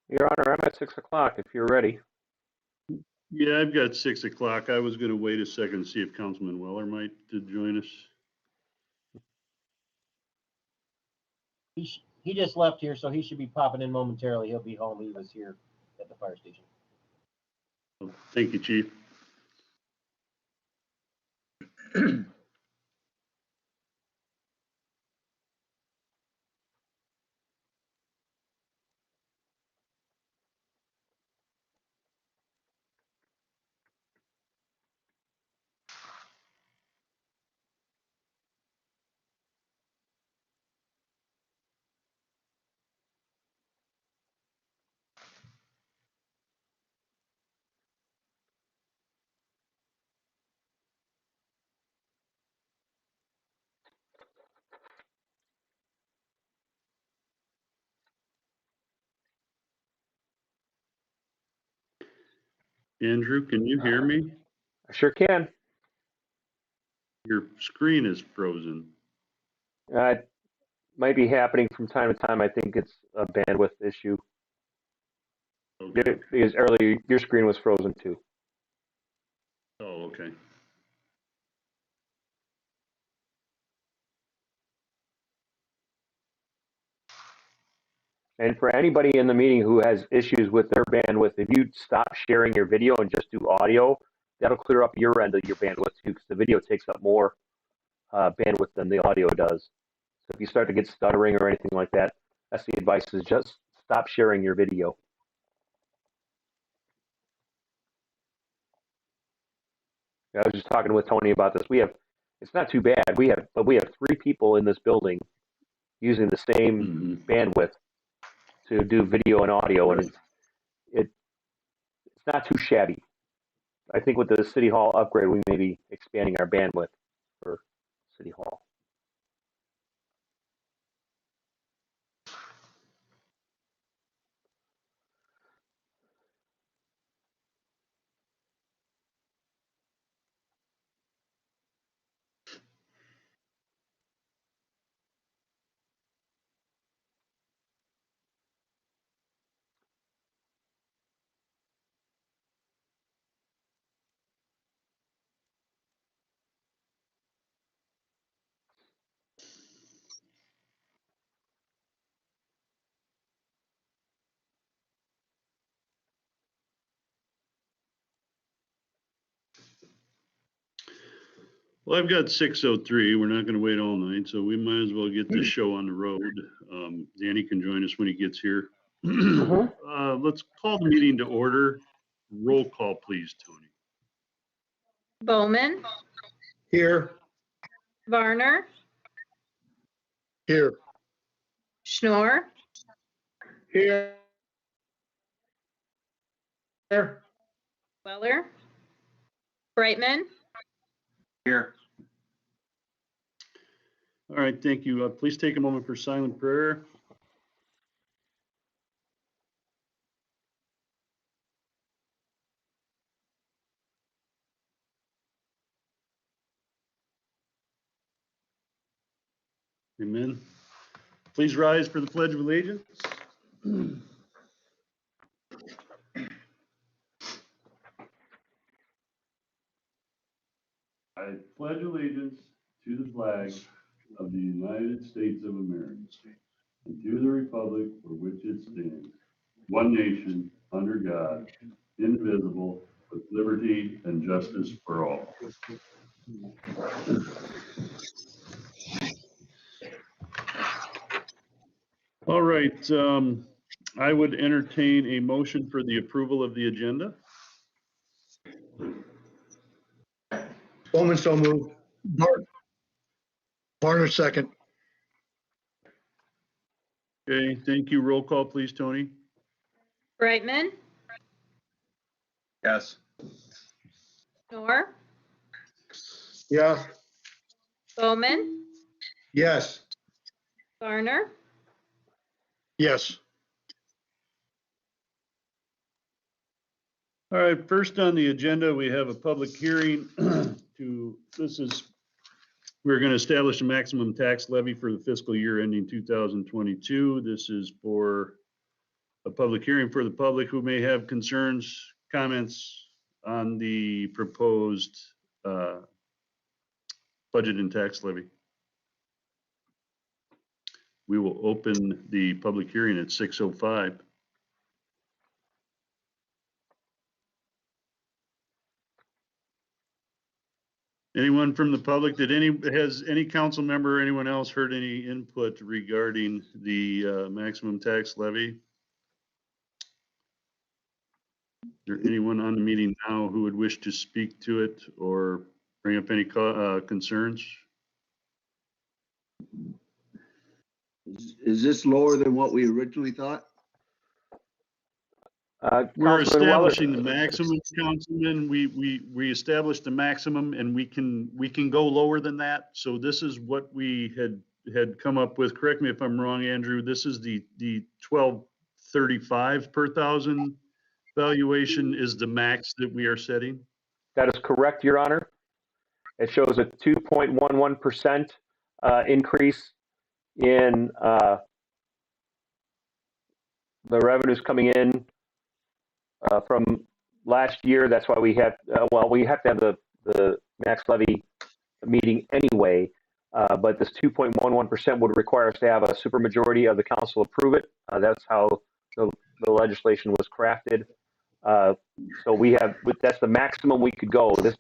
Your Honor, I'm at 6 o'clock if you're ready. Yeah, I've got 6 o'clock. I was going to wait a second and see if Councilman Weller might join us. He just left here, so he should be popping in momentarily. He'll be home. He was here at the fire station. Thank you, Chief. Andrew, can you hear me? I sure can. Your screen is frozen. It might be happening from time to time. I think it's a bandwidth issue. Okay. Because earlier your screen was frozen too. Oh, okay. And for anybody in the meeting who has issues with their bandwidth, if you stop sharing your video and just do audio, that'll clear up your end of your bandwidth too, because the video takes up more bandwidth than the audio does. So if you start to get stuttering or anything like that, that's the advice, is just stop sharing your video. I was just talking with Tony about this. It's not too bad. We have 3 people in this building using the same bandwidth to do video and audio, and it's not too shabby. I think with the City Hall upgrade, we may be expanding our bandwidth for City Hall. Well, I've got 6:03. We're not going to wait all night, so we might as well get this show on the road. Danny can join us when he gets here. Let's call the meeting to order. Roll call, please, Tony. Bowman. Here. Varner. Here. Schnorr. Here. Here. Weller. Brightman. Here. All right, thank you. Please take a moment for silent prayer. Amen. Please rise for the Pledge of Allegiance. I pledge allegiance to the flag of the United States of America and to the republic for which it stands, one nation, under God, indivisible, with liberty and justice for all. All right, I would entertain a motion for the approval of the agenda. Bowman so moved. Varner second. Okay, thank you. Roll call, please, Tony. Brightman, Yes. Schnorr, Yes. Bowman, Yes. Varner, Yes. All right, first on the agenda, we have a public hearing we're going to establish a maximum tax levy for the fiscal year ending 2022. This is for a public hearing for the public who may have concerns, comments on the proposed budget and tax levy. We will open the public hearing at 6:05. Anyone from the public, has any council member or anyone else heard any input regarding the maximum tax levy? Is there anyone on the meeting now who would wish to speak to it or bring up any concerns? Is this lower than what we originally thought? We're Councilman Weller, establishing the maximum, Councilman. We established the maximum and we can go lower than that. So this is what we had come up with. Correct me if I'm wrong, Andrew. This is the 1235 per thousand valuation is the max that we are setting. that is correct, Your Honor. It shows a 2.11% increase in the revenues coming in from last year. That's why we have, we have to have the max levy meeting anyway, but this 2.11% would require us to have a supermajority of the council approve it. That's how the legislation was crafted. So that's the maximum we could go. This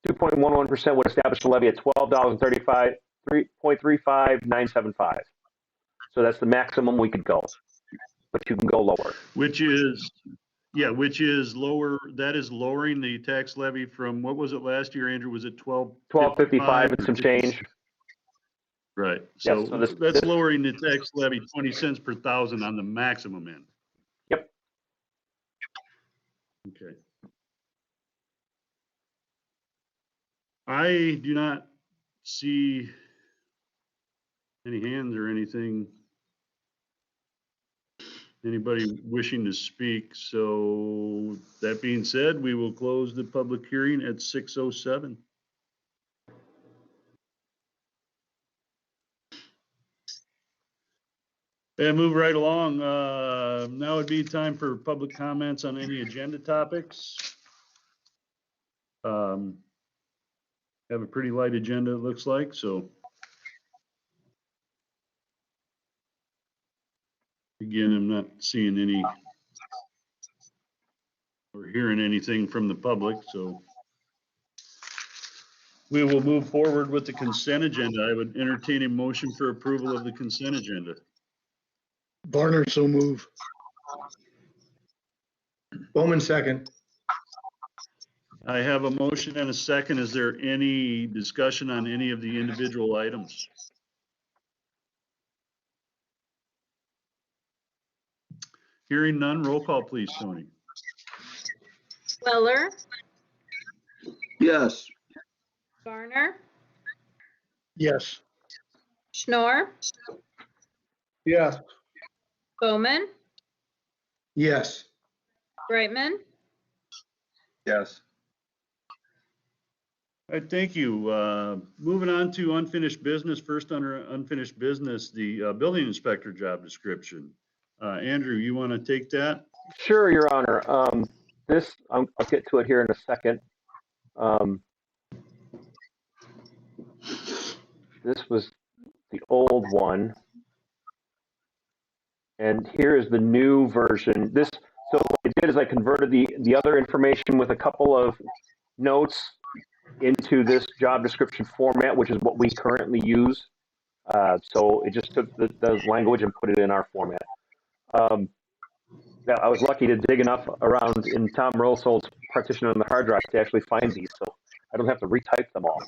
2.11% would establish a levy at $12.35,975. So that's the maximum we could go, but you can go lower. Which is lower. That is lowering the tax levy from, what was it last year, Andrew? Was it 12.55 and some change. Right. Yes, So so that's lowering the tax levy 20 cents per thousand on the maximum end. Yep. Okay. I do not see any hands or anything. Anybody wishing to speak? So that being said, we will close the public hearing at 6:07. And move right along. Now would be time for public comments on any agenda topics. Have a pretty light agenda, it looks like, so. Again, I'm not seeing any or hearing anything from the public, so. We will move forward with the consent agenda. I would entertain a motion for approval of the consent agenda. Varner so move. Bowman second. I have a motion and a second. Is there any discussion on any of the individual items? Hearing none, roll call please, Tony. Weller, Yes. Varner, Yes. Schnorr, Yes. Bowman, Yes. Brightman, Yes. All right, thank you. Moving on to unfinished business. First under unfinished business, the building inspector job description. Andrew, you want to take that? Sure, Your Honor. I'll get to it here in a second. This was the old one. And here is the new version. So what I did is I converted the other information with a couple of notes into this job description format, which is what we currently use. So it just took the language and put it in our format. Now, I was lucky to dig enough around in Tom Rosol's partition on the hard drive to actually find these, so I don't have to retype them all.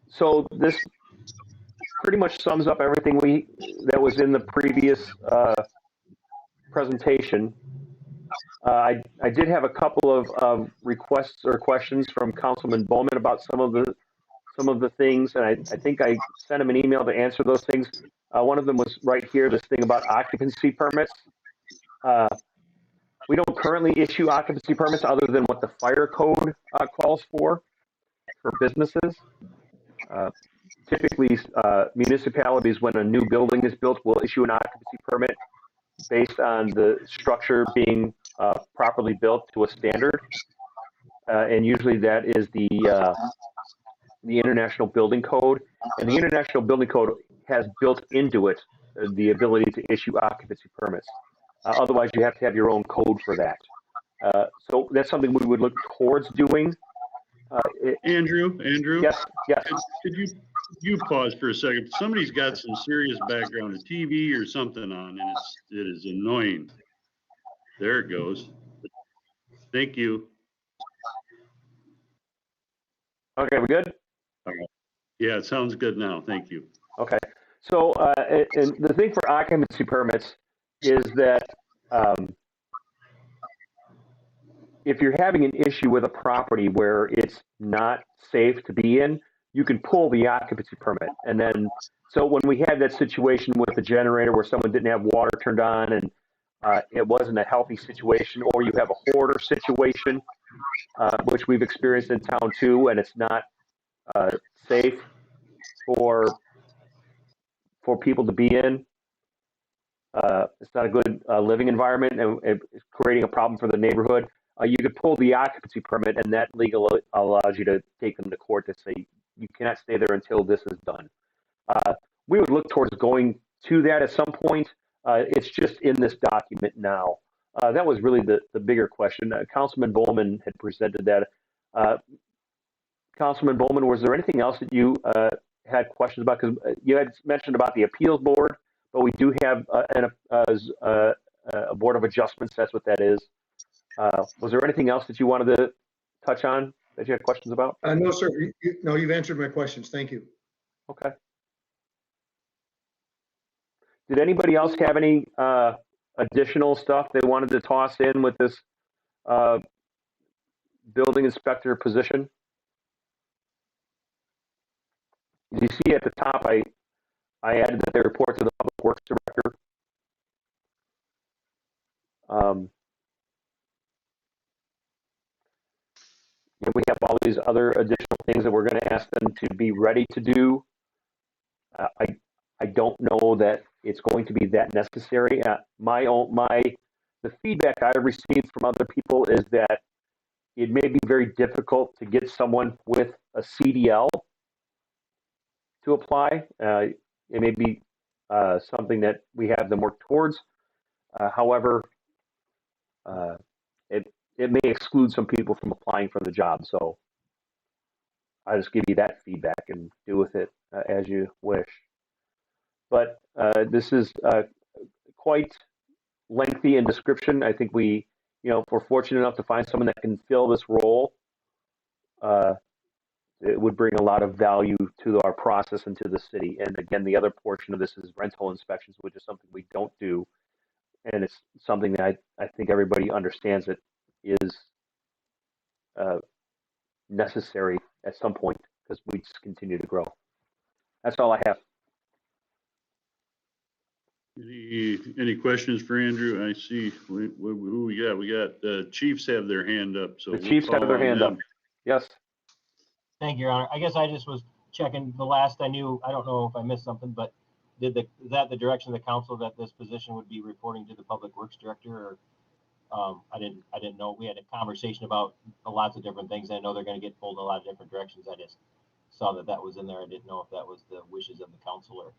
So this pretty much sums up everything that was in the previous presentation. I did have a couple of requests or questions from Councilman Bowman about some of the things, and I think I sent him an email to answer those things. One of them was right here, this thing about occupancy permits. We don't currently issue occupancy permits other than what the fire code calls for businesses. Typically, municipalities, when a new building is built, will issue an occupancy permit based on the structure being properly built to a standard. And usually that is the International Building Code. And the International Building Code has built into it the ability to issue occupancy permits. Otherwise, you have to have your own code for that. So that's something we would look towards doing. Andrew, Yes. could you pause for a second? Somebody's got some serious background, a TV or something on, and it is annoying. There it goes. Thank you. Okay, we good? Yeah, it sounds good now. Thank you. Okay. So, and the thing for occupancy permits is that if you're having an issue with a property where it's not safe to be in, you can pull the occupancy permit. And then, so when we had that situation with the generator where someone didn't have water turned on and it wasn't a healthy situation, or you have a hoarder situation, which we've experienced in town too, and it's not safe for people to be in. It's not a good living environment, and it's creating a problem for the neighborhood. You could pull the occupancy permit, and that legal allows you to take them to court to say you cannot stay there until this is done. We would look towards going to that at some point. It's just in this document now. That was really the bigger question. Councilman Bowman had presented that. Councilman Bowman, was there anything else that you had questions about? Because you had mentioned about the appeals board, but we do have a board of adjustments. That's what that is. Was there anything else that you wanted to touch on that you had questions about? No, sir. No, you've answered my questions. Thank you. Okay. Did anybody else have any additional stuff they wanted to toss in with this building inspector position? You see at the top, I added that they report to the Public Works Director. And we have all these other additional things that we're going to ask them to be ready to do. I don't know that it's going to be that necessary. The feedback I received from other people is that it may be very difficult to get someone with a CDL to apply. It may be something that we have them work towards. However, it may exclude some people from applying for the job. So I'll just give you that feedback and do with it as you wish. But this is quite lengthy in description. I think if we're fortunate enough to find someone that can fill this role, it would bring a lot of value to our process and to the city. And again, the other portion of this is rental inspections, which is something we don't do. And it's something that I think everybody understands that is necessary at some point because we just continue to grow. That's all I have. Any questions for Andrew? I see who we got. We got Chiefs have their hand up. So The Chiefs have their hand up. Yes. Thank you, Your Honor. I guess I just was checking the last I knew. I don't know if I missed something, but is that the direction of the council that this position would be reporting to the Public Works Director? Or I didn't know. We had a conversation about lots of different things. I know they're going to get pulled in a lot of different directions. I just saw that was in there. I didn't know if that was the wishes of the council or.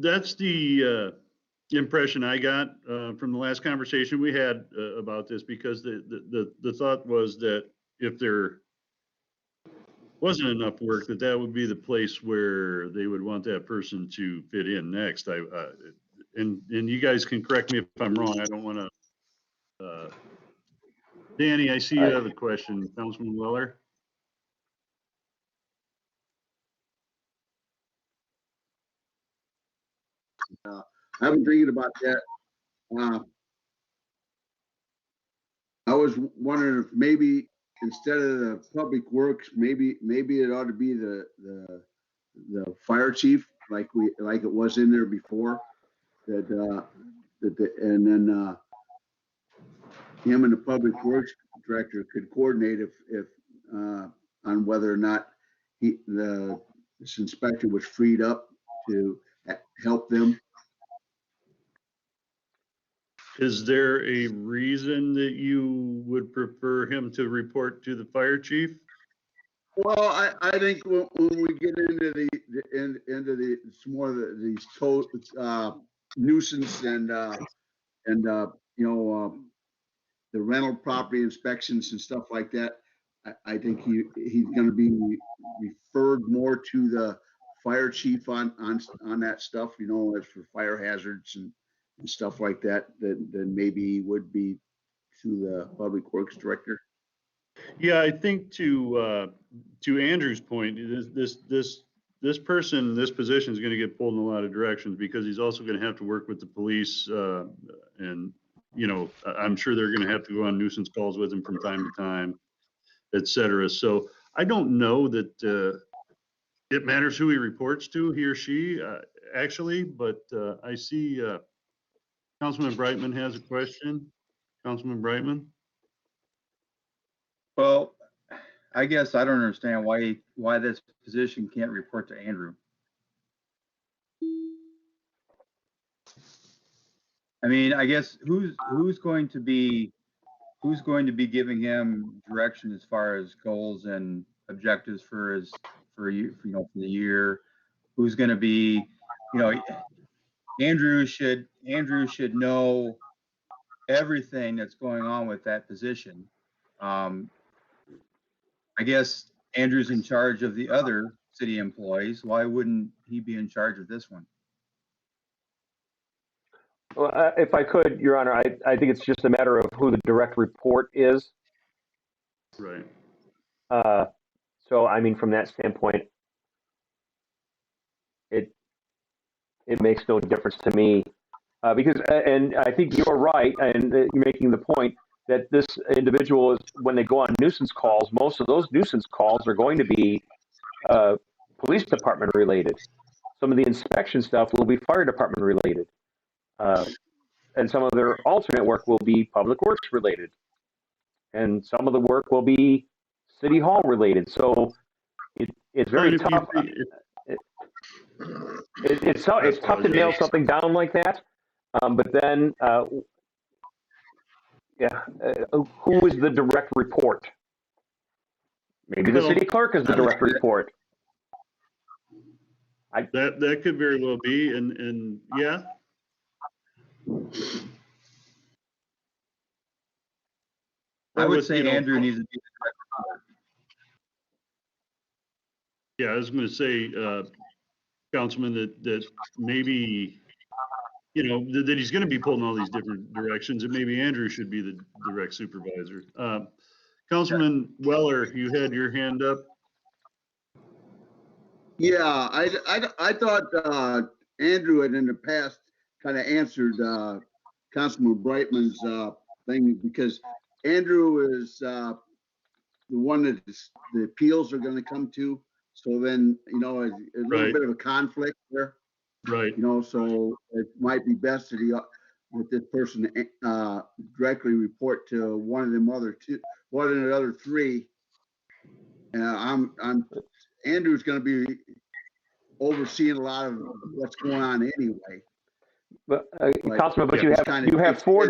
That's the impression I got from the last conversation we had about this, because the thought was that if there wasn't enough work, that would be the place where they would want that person to fit in next. And you guys can correct me if I'm wrong. I don't want to. Danny, I see you have a question, Councilman Weller. I've been thinking about that. I was wondering if maybe instead of the public works, maybe it ought to be the fire chief, like it was in there before. And then him and the public works director could coordinate if on whether or not this inspector was freed up to help them. Is there a reason that you would prefer him to report to the fire chief? Well, I think when we get into some more of these nuisance and the rental property inspections and stuff like that, I think he's going to be referred more to the fire chief on that stuff, as for fire hazards and stuff like that, than maybe he would be to the public works director. Yeah, I think to Andrew's point, this person, this position is going to get pulled in a lot of directions, because he's also going to have to work with the police, and I'm sure they're going to have to go on nuisance calls with him from time to time, et cetera. So I don't know that it matters who he reports to, he or she, actually, but I see Councilman Brightman has a question. Councilman Brightman? Well, I guess I don't understand why this position can't report to Andrew. I mean, I guess who's going to be giving him direction as far as goals and objectives for the year? Who's going to be, Andrew should know everything that's going on with that position. I guess Andrew's in charge of the other city employees. Why wouldn't he be in charge of this one? Well, if I could, Your Honor, I think it's just a matter of who the direct report is. Right. So, I mean, from that standpoint, it makes no difference to me, because, and I think you're right, and you're making the point that this individual is, when they go on nuisance calls, most of those nuisance calls are going to be police department related. Some of the inspection stuff will be fire department related. And some of their alternate work will be public works related. And some of the work will be city hall related. So it's very tough. It's tough to nail something down like that. But then, who is the direct report? Maybe the city clerk is the direct report. That could very well be, and yeah. I would say Andrew needs to be the direct report. Yeah, I was going to say, Councilman, that maybe, that he's going to be pulled in all these different directions, and maybe Andrew should be the direct supervisor. Councilman Weller, you had your hand up. Yeah, I thought Andrew had in the past kind of answered Councilman Brightman's thing, because Andrew is the one that the appeals are going to come to. So then, a little bit of a conflict there. Right. So it might be best that this person directly report to one of the other three. And Andrew's going to be overseeing a lot of what's going on anyway. But Councilman, but you have four.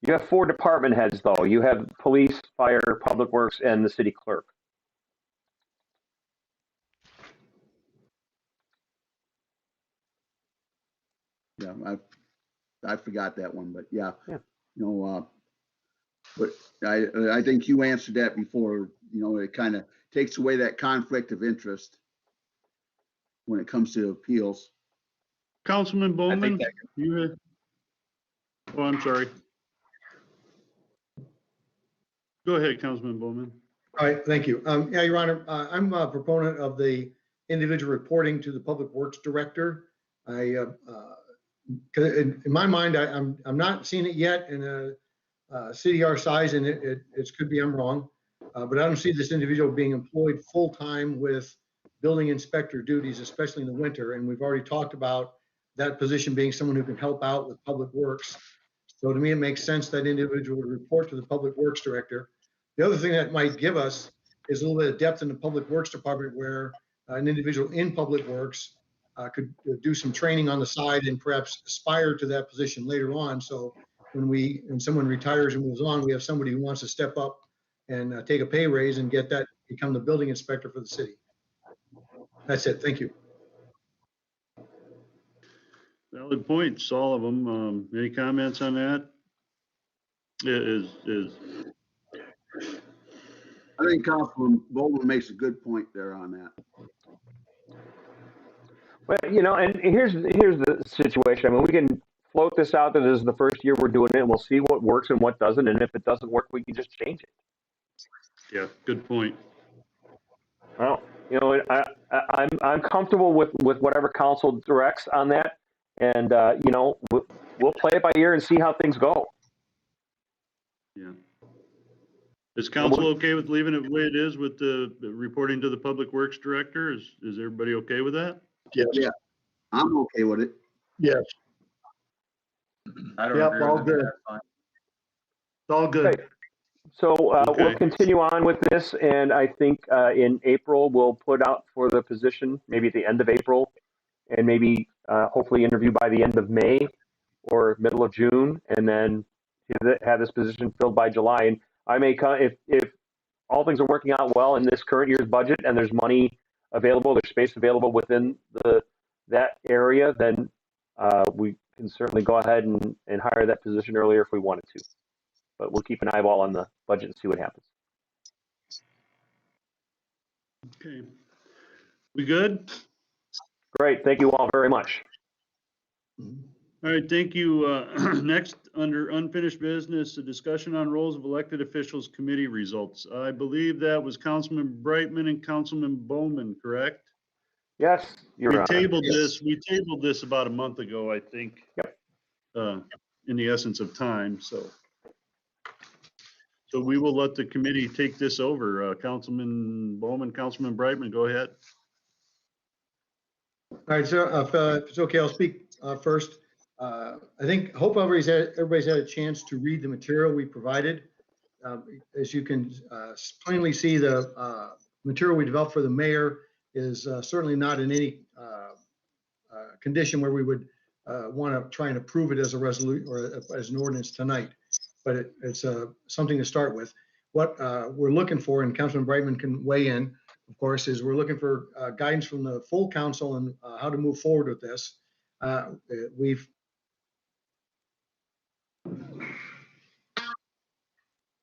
You have four department heads, though. You have police, fire, public works, and the city clerk. Yeah, I forgot that one, but yeah. Yeah. You know, but I think you answered that before. You know, it kind of takes away that conflict of interest when it comes to appeals. Councilman I Bowman, think that, you had, oh, I'm sorry. Go ahead, Councilman Bowman. All right, thank you. Yeah, Your Honor, I'm a proponent of the individual reporting to the Public Works Director. In my mind, I'm not seeing it yet in a city our size, and it could be I'm wrong, but I don't see this individual being employed full-time with building inspector duties, especially in the winter. And we've already talked about that position being someone who can help out with Public Works. So to me, it makes sense that individual would report to the Public Works Director. The other thing that might give us is a little bit of depth in the Public Works Department, where an individual in Public Works could do some training on the side and perhaps aspire to that position later on. So when someone retires and moves on, we have somebody who wants to step up and take a pay raise and become the building inspector for the city. That's it. Thank you. Valid points, all of them. Any comments on that? I think Councilman Bowman makes a good point there on that. Well, you know, and here's the situation. I mean, we can float this out that this is the first year we're doing it, and we'll see what works and what doesn't. And if it doesn't work, we can just change it. Yeah, good point. Well, you know, I'm comfortable with whatever council directs on that, and you know, we'll play it by ear and see how things go. Yeah. Is council okay with leaving it the way it is with the reporting to the Public Works Director? Is everybody okay with that? Yes. Yeah, I'm okay with it. Yes. I don't Yep, agree all with that. good. That's fine. It's all good. Okay. So Okay. we'll continue on with this, and I think in April we'll put out for the position, maybe at the end of April, and maybe hopefully interview by the end of May or middle of June, and then have this position filled by July. And I may if all things are working out well in this current year's budget, and there's money available, there's space available within that area, then we can certainly go ahead and hire that position earlier if we wanted to. But we'll keep an eyeball on the budget and see what happens. Okay. We good? Great. Thank you all very much. All right, thank you. Next, under unfinished business, a discussion on roles of elected officials committee results. I believe that was Councilman Brightman and Councilman Bowman, correct? Yes, Your We Honor. tabled this about a month ago, I think. Yep. In the essence of time, so we will let the committee take this over. Councilman Bowman, Councilman Brightman, go ahead. All right, so if it's okay, I'll speak first. I hope everybody's had a chance to read the material we provided. As you can plainly see, the material we developed for the mayor is certainly not in any condition where we would want to try and approve it as a resolution or as an ordinance tonight. But it's something to start with. What we're looking for, and Councilman Brightman can weigh in, of course, is we're looking for guidance from the full council on how to move forward with this. I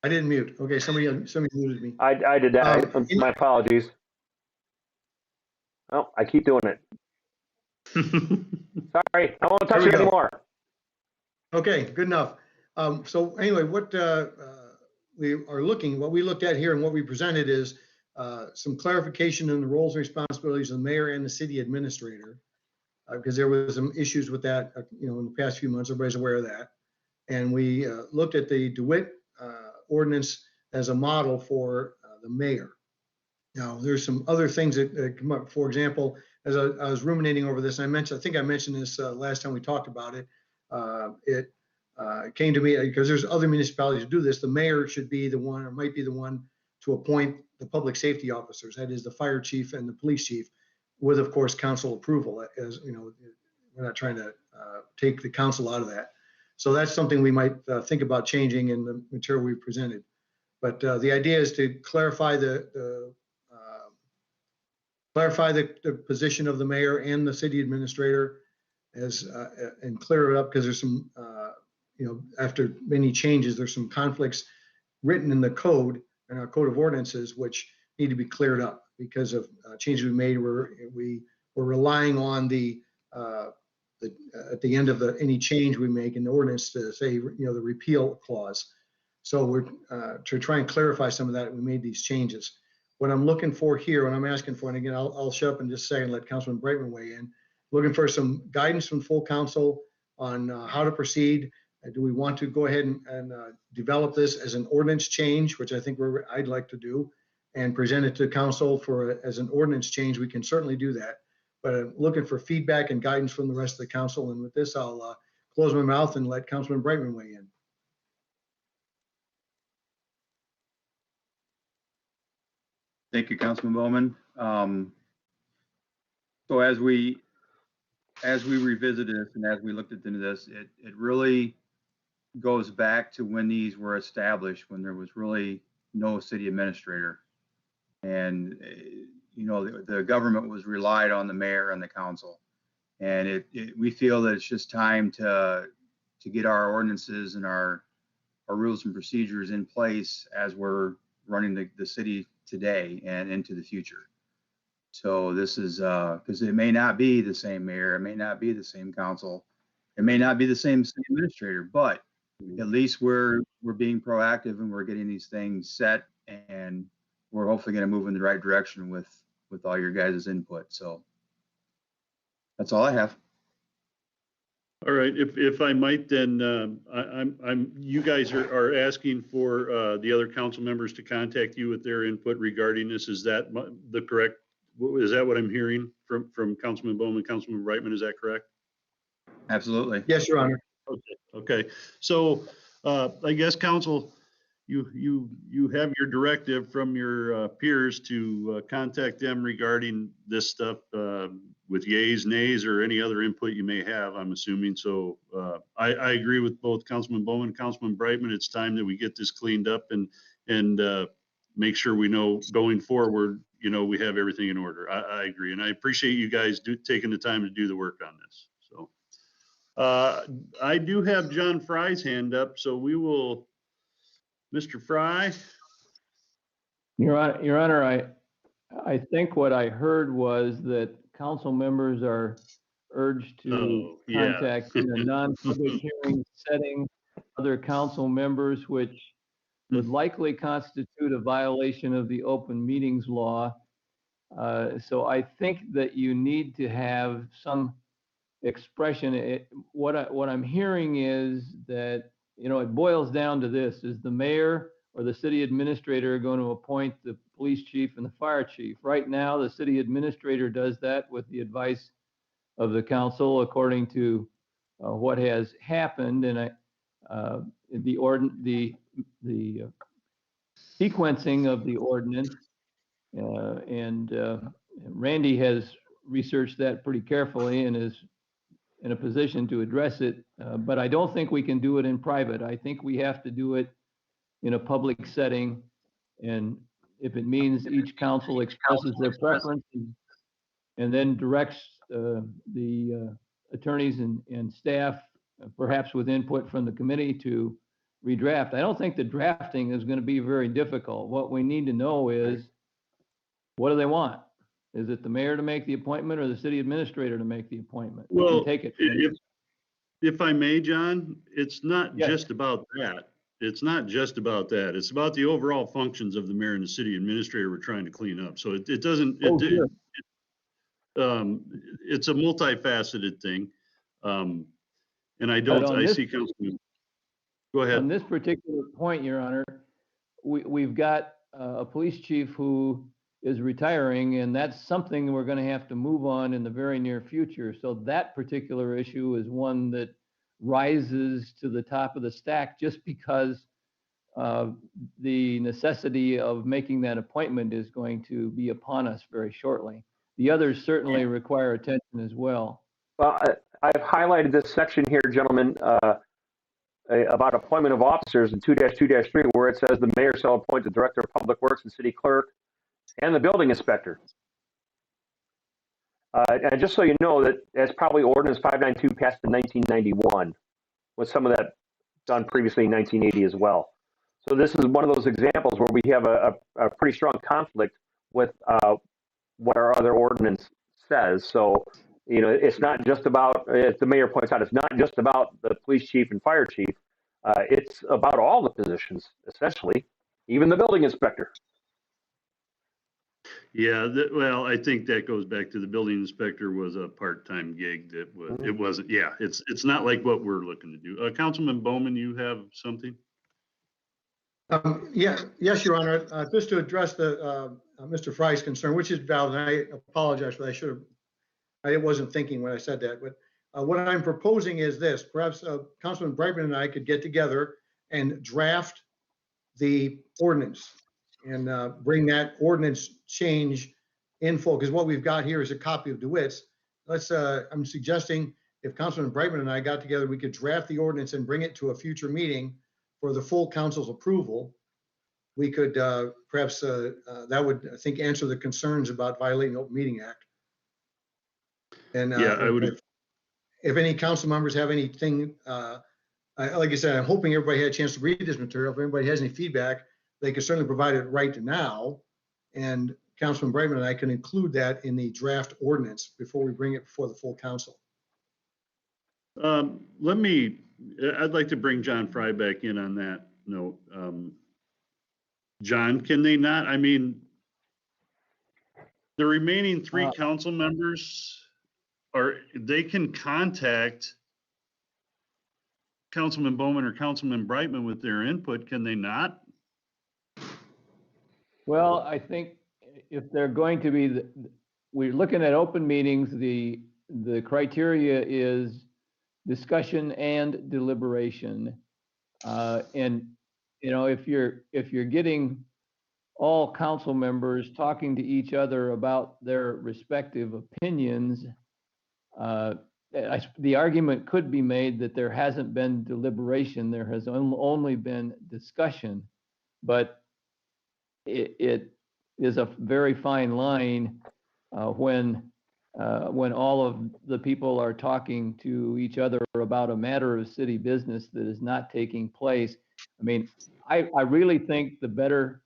didn't mute. Okay, somebody muted me. I did that. My apologies. Oh, I keep doing it. Sorry, I won't touch it anymore. Okay, good enough. So anyway, what we looked at here and what we presented is some clarification in the roles and responsibilities of the mayor and the city administrator, because there was some issues with that, in the past few months. Everybody's aware of that. And we looked at the DeWitt ordinance as a model for the mayor. Now, there's some other things that come up. For example, as I was ruminating over this, I think I mentioned this last time we talked about it. It came to me because there's other municipalities who do this. The mayor should be the one, or might be the one, to appoint the public safety officers. That is the fire chief and the police chief, with, of course, council approval. As you know, we're not trying to take the council out of that. So that's something we might think about changing in the material we presented. But the idea is to clarify the position of the mayor and the city administrator, as and clear it up, because there's some, after many changes, there's some conflicts written in the code, in our code of ordinances, which need to be cleared up because of changes we made. We're relying on at the end of any change we make in the ordinance to say, the repeal clause. So we're to try and clarify some of that, we made these changes. What I'm looking for here, what I'm asking for, and again, I'll shut up in just a second, let Councilman Brightman weigh in. Looking for some guidance from full council on how to proceed. Do we want to go ahead and develop this as an ordinance change, which I think I'd like to do, and present it to council as an ordinance change? We can certainly do that, but I'm looking for feedback and guidance from the rest of the council. And with this, I'll close my mouth and let Councilman Brightman weigh in. Thank you, Councilman Bowman. So as we revisit this and as we looked into this, it really goes back to when these were established, when there was really no city administrator. And, the government was relied on the mayor and the council. And we feel that it's just time to get our ordinances and our rules and procedures in place as we're running the city today and into the future. So this is because it may not be the same mayor, it may not be the same council, it may not be the same city administrator, but at least we're being proactive and we're getting these things set, and we're hopefully going to move in the right direction with all your guys' input. So that's all I have. All right, if I might, then you guys are asking for the other council members to contact you with their input regarding this. Is that is that what I'm hearing from Councilman Bowman, Councilman Brightman? Is that correct? Absolutely. Yes, Your Honor. Okay. So I guess council, you have your directive from your peers to contact them regarding this stuff with yays, nays, or any other input you may have, I'm assuming. So I agree with both Councilman Bowman and Councilman Brightman. It's time that we get this cleaned up and make sure we know going forward, we have everything in order. I agree. And I appreciate you guys taking the time to do the work on this. So I do have John Fry's hand up, so we will, Mr. Fry. Your Honor, I think what I heard was that council members are urged to contact in a non-public hearing setting other council members, which would likely constitute a violation of the open meetings law. So I think that you need to have some expression. What I'm hearing is that, it boils down to this: is the mayor or the city administrator going to appoint the police chief and the fire chief? Right now, the city administrator does that with the advice of the council, according to what has happened. And the sequencing of the ordinance, and Randy has researched that pretty carefully and is in a position to address it. But I don't think we can do it in private. I think we have to do it in a public setting. And if it means each council expresses their preferences and then directs the attorneys and staff, perhaps with input from the committee, to redraft. I don't think the drafting is going to be very difficult. What we need to know is, what do they want? Is it the mayor to make the appointment or the city administrator to make the appointment? Well, take it. If I may, John, it's not just about that. It's not just about that. It's about the overall functions of the mayor and the city administrator we're trying to clean up. So it doesn't, Sure. It's a multifaceted thing. And I see Councilman. Go ahead. On this particular point, Your Honor, we've got a police chief who is retiring, and that's something we're going to have to move on in the very near future. So that particular issue is one that rises to the top of the stack just because the necessity of making that appointment is going to be upon us very shortly. The others certainly require attention as well. Well, I've highlighted this section here, gentlemen, about appointment of officers in 2-2-3, where it says the mayor shall appoint the director of public works and city clerk and the building inspector. And just so you know, that that's probably ordinance 592 passed in 1991, with some of that done previously in 1980 as well. So this is one of those examples where we have a pretty strong conflict with what our other ordinance says. So, you know, it's not just about, as the mayor points out, it's not just about the police chief and fire chief. It's about all the positions, essentially, even the building inspector. Yeah, well, I think that goes back to the building inspector was a part-time gig that was, it wasn't, yeah, it's not like what we're looking to do. Councilman Bowman, you have something? Yes, Your Honor. Just to address the Mr. Fry's concern, which is valid, and I apologize for that. I wasn't thinking when I said that. But what I'm proposing is this: perhaps Councilman Brightman and I could get together and draft the ordinance and bring that ordinance change in full. Because what we've got here is a copy of DeWitt's. I'm suggesting if Councilman Brightman and I got together, we could draft the ordinance and bring it to a future meeting for the full council's approval. We could perhaps, that would, I think, answer the concerns about violating the Open Meeting Act. And Yeah, I would. If any council members have anything, like I said, I'm hoping everybody had a chance to read this material. If anybody has any feedback, they can certainly provide it right now. And Councilman Brightman and I can include that in the draft ordinance before we bring it before the full council. I'd like to bring John Fry back in on that note. John, can they not, I mean, the remaining three council members they can contact Councilman Bowman or Councilman Brightman with their input, can they not? Well, I think if they're going to be, we're looking at open meetings, the criteria is discussion and deliberation. And, you know, if you're getting all council members talking to each other about their respective opinions, the argument could be made that there hasn't been deliberation, there has only been discussion, but it is a very fine line when all of the people are talking to each other about a matter of city business that is not taking place. I mean, I really think the better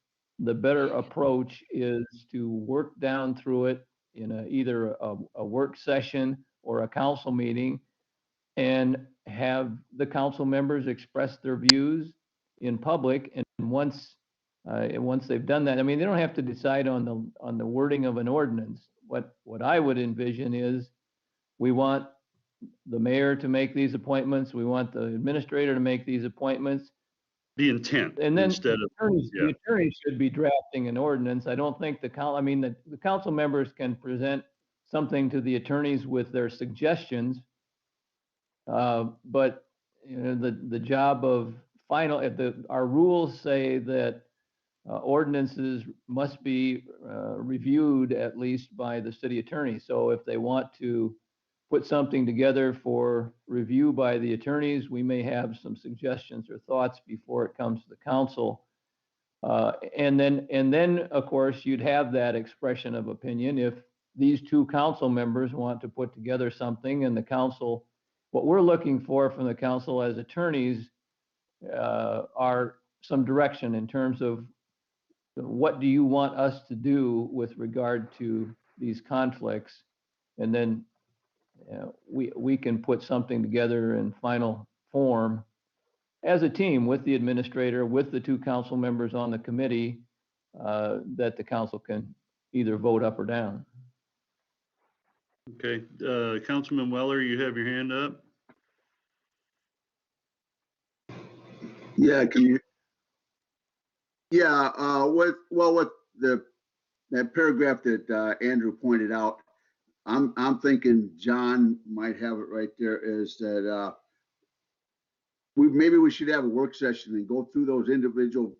approach is to work down through it in either a work session or a council meeting, and have the council members express their views in public. And once they've done that, I mean, they don't have to decide on the wording of an ordinance. What I would envision is we want the mayor to make these appointments. We want the administrator to make these appointments. The intent, and then instead of the attorneys should be drafting an ordinance. I don't think the council members can present something to the attorneys with their suggestions, but you know, the job of final, our rules say that ordinances must be reviewed at least by the city attorney. So if they want to put something together for review by the attorneys, we may have some suggestions or thoughts before it comes to the council. And then of course you'd have that expression of opinion if these two council members want to put together something, and the council, what we're looking for from the council as attorneys are some direction in terms of what do you want us to do with regard to these conflicts, and then we can put something together in final form as a team with the administrator, with the two council members on the committee, that the council can either vote up or down. Okay, Councilman Weller, you have your hand up. Yeah, can you? Yeah, what that paragraph that Andrew pointed out, I'm thinking John might have it right there, is that maybe we should have a work session and go through those individual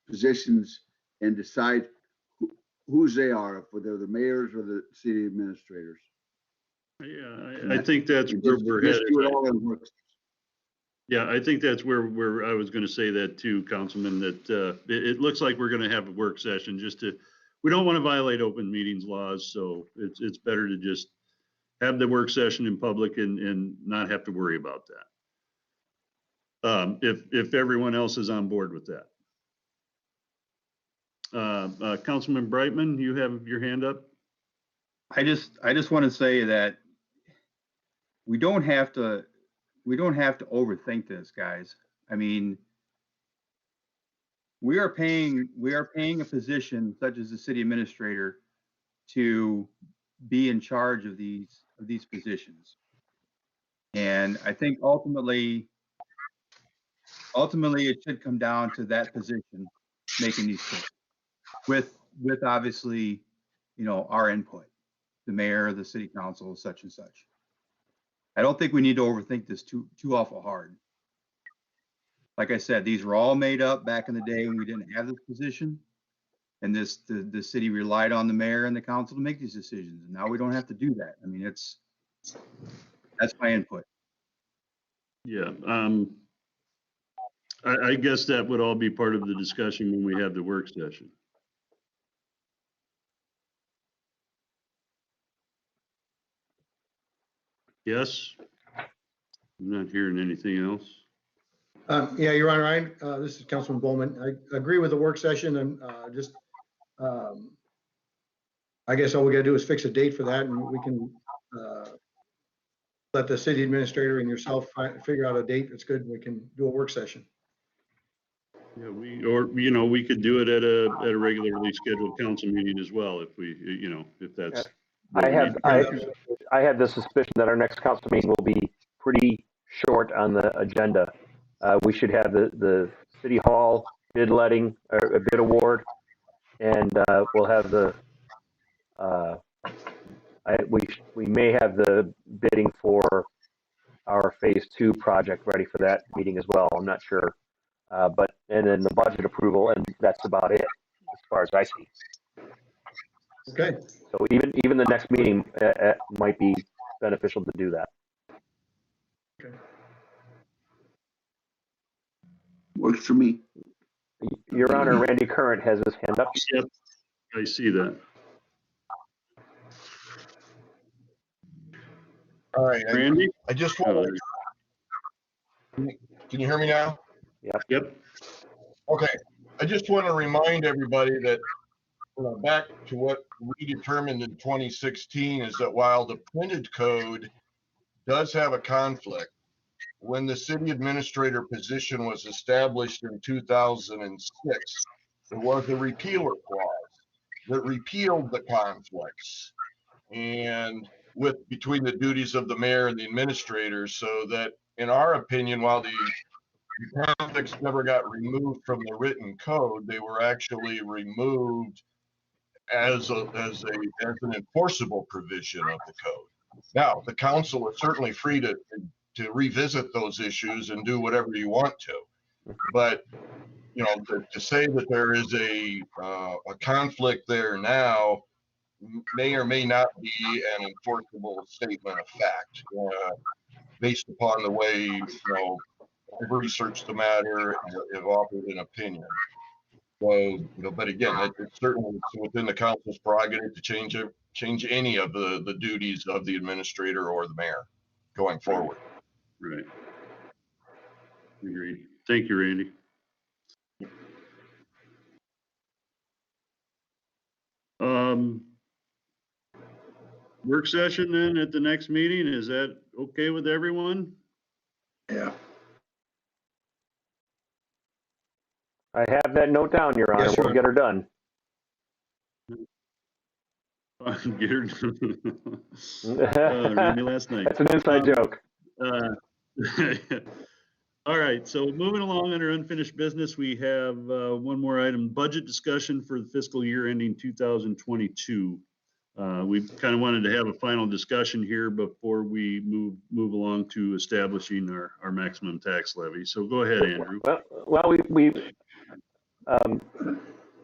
positions and decide whose they are, if they're the mayors or the city administrators. Yeah, I think that's where we're headed. Yeah, I think that's where I was going to say that too, Councilman, that it looks like we're going to have a work session just to we don't want to violate open meetings laws, so it's better to just have the work session in public and not have to worry about that. If everyone else is on board with that. Councilman Brightman, you have your hand up. I just want to say that we don't have to overthink this, guys. I mean, we are paying a position such as the city administrator to be in charge of these positions. And I think ultimately it should come down to that position making these choices with obviously, our input, the mayor, the city council, such and such. I don't think we need to overthink this too awful hard. Like I said, these were all made up back in the day when we didn't have this position. And the city relied on the mayor and the council to make these decisions. And now we don't have to do that. I mean, that's my input. Yeah. I guess that would all be part of the discussion when we have the work session. Yes? I'm not hearing anything else. Yeah, Your Honor, this is Councilman Bowman. I agree with the work session and I guess all we gotta do is fix a date for that and we can let the city administrator and yourself figure out a date that's good. We can do a work session. Yeah, we could do it at a regularly scheduled council meeting as well if we, if that's. I have the suspicion that our next council meeting will be pretty short on the agenda. We should have the city hall bid letting or a bid award, and we'll have we may have the bidding for our phase 2 project ready for that meeting as well. I'm not sure, and then the budget approval, and that's about it as far as I see. Okay. So even the next meeting might be beneficial to do that. Okay. Works for me. Your Honor, Randy Current has his hand up. Yep, I see that. All right, Randy? I just want to, can you hear me now? Yep. Okay, I just want to remind everybody that back to what we determined in 2016 is that while the printed code does have a conflict, when the city administrator position was established in 2006, there was a repealer clause that repealed the conflicts and between the duties of the mayor and the administrator, so that in our opinion, while the conflicts never got removed from the written code, they were actually removed as an enforceable provision of the code. Now, the council is certainly free to revisit those issues and do whatever you want to, but to say that there is a conflict there now may or may not be an enforceable statement of fact, based upon the way I've researched the matter and have offered an opinion. So, but again, it's certainly within the council's prerogative to change any of the duties of the administrator or the mayor going forward. Right. Agreed. Thank you, Randy. Work session then at the next meeting, is that okay with everyone? Yeah. I have that note down, Your Honor. Yes, Your We'll get her done. Get her Randy last night. That's an inside joke. All right, so moving along under unfinished business, we have one more item, budget discussion for the fiscal year ending 2022. We kind of wanted to have a final discussion here before we move along to establishing our maximum tax levy. So go ahead, Andrew. Well,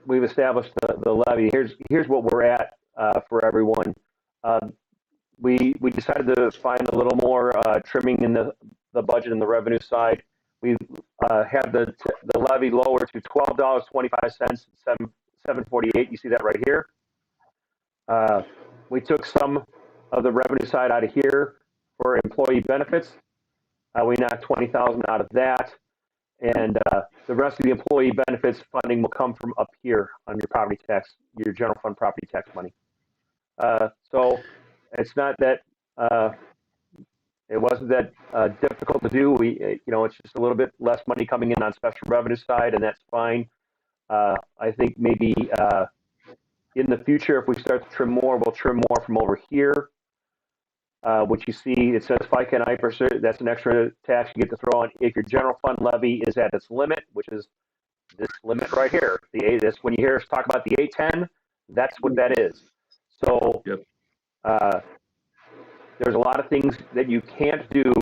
we've established the levy. Here's what we're at for everyone. We decided to find a little more trimming in the budget and the revenue side. We have the levy lower to $12.25, 748. You see that right here. We took some of the revenue side out of here for employee benefits. We knocked 20,000 out of that. And the rest of the employee benefits funding will come from up here on your property tax, your general fund property tax money. So it's not that it wasn't that difficult to do. It's just a little bit less money coming in on special revenue side, and that's fine. I think maybe in the future, if we start to trim more, we'll trim more from over here. Which you see, it says FICA and IPER, that's an extra tax you get to throw on if your general fund levy is at its limit, which is this limit right here. When you hear us talk about the 810, that's what that is. So Yep. There's a lot of things that you can't do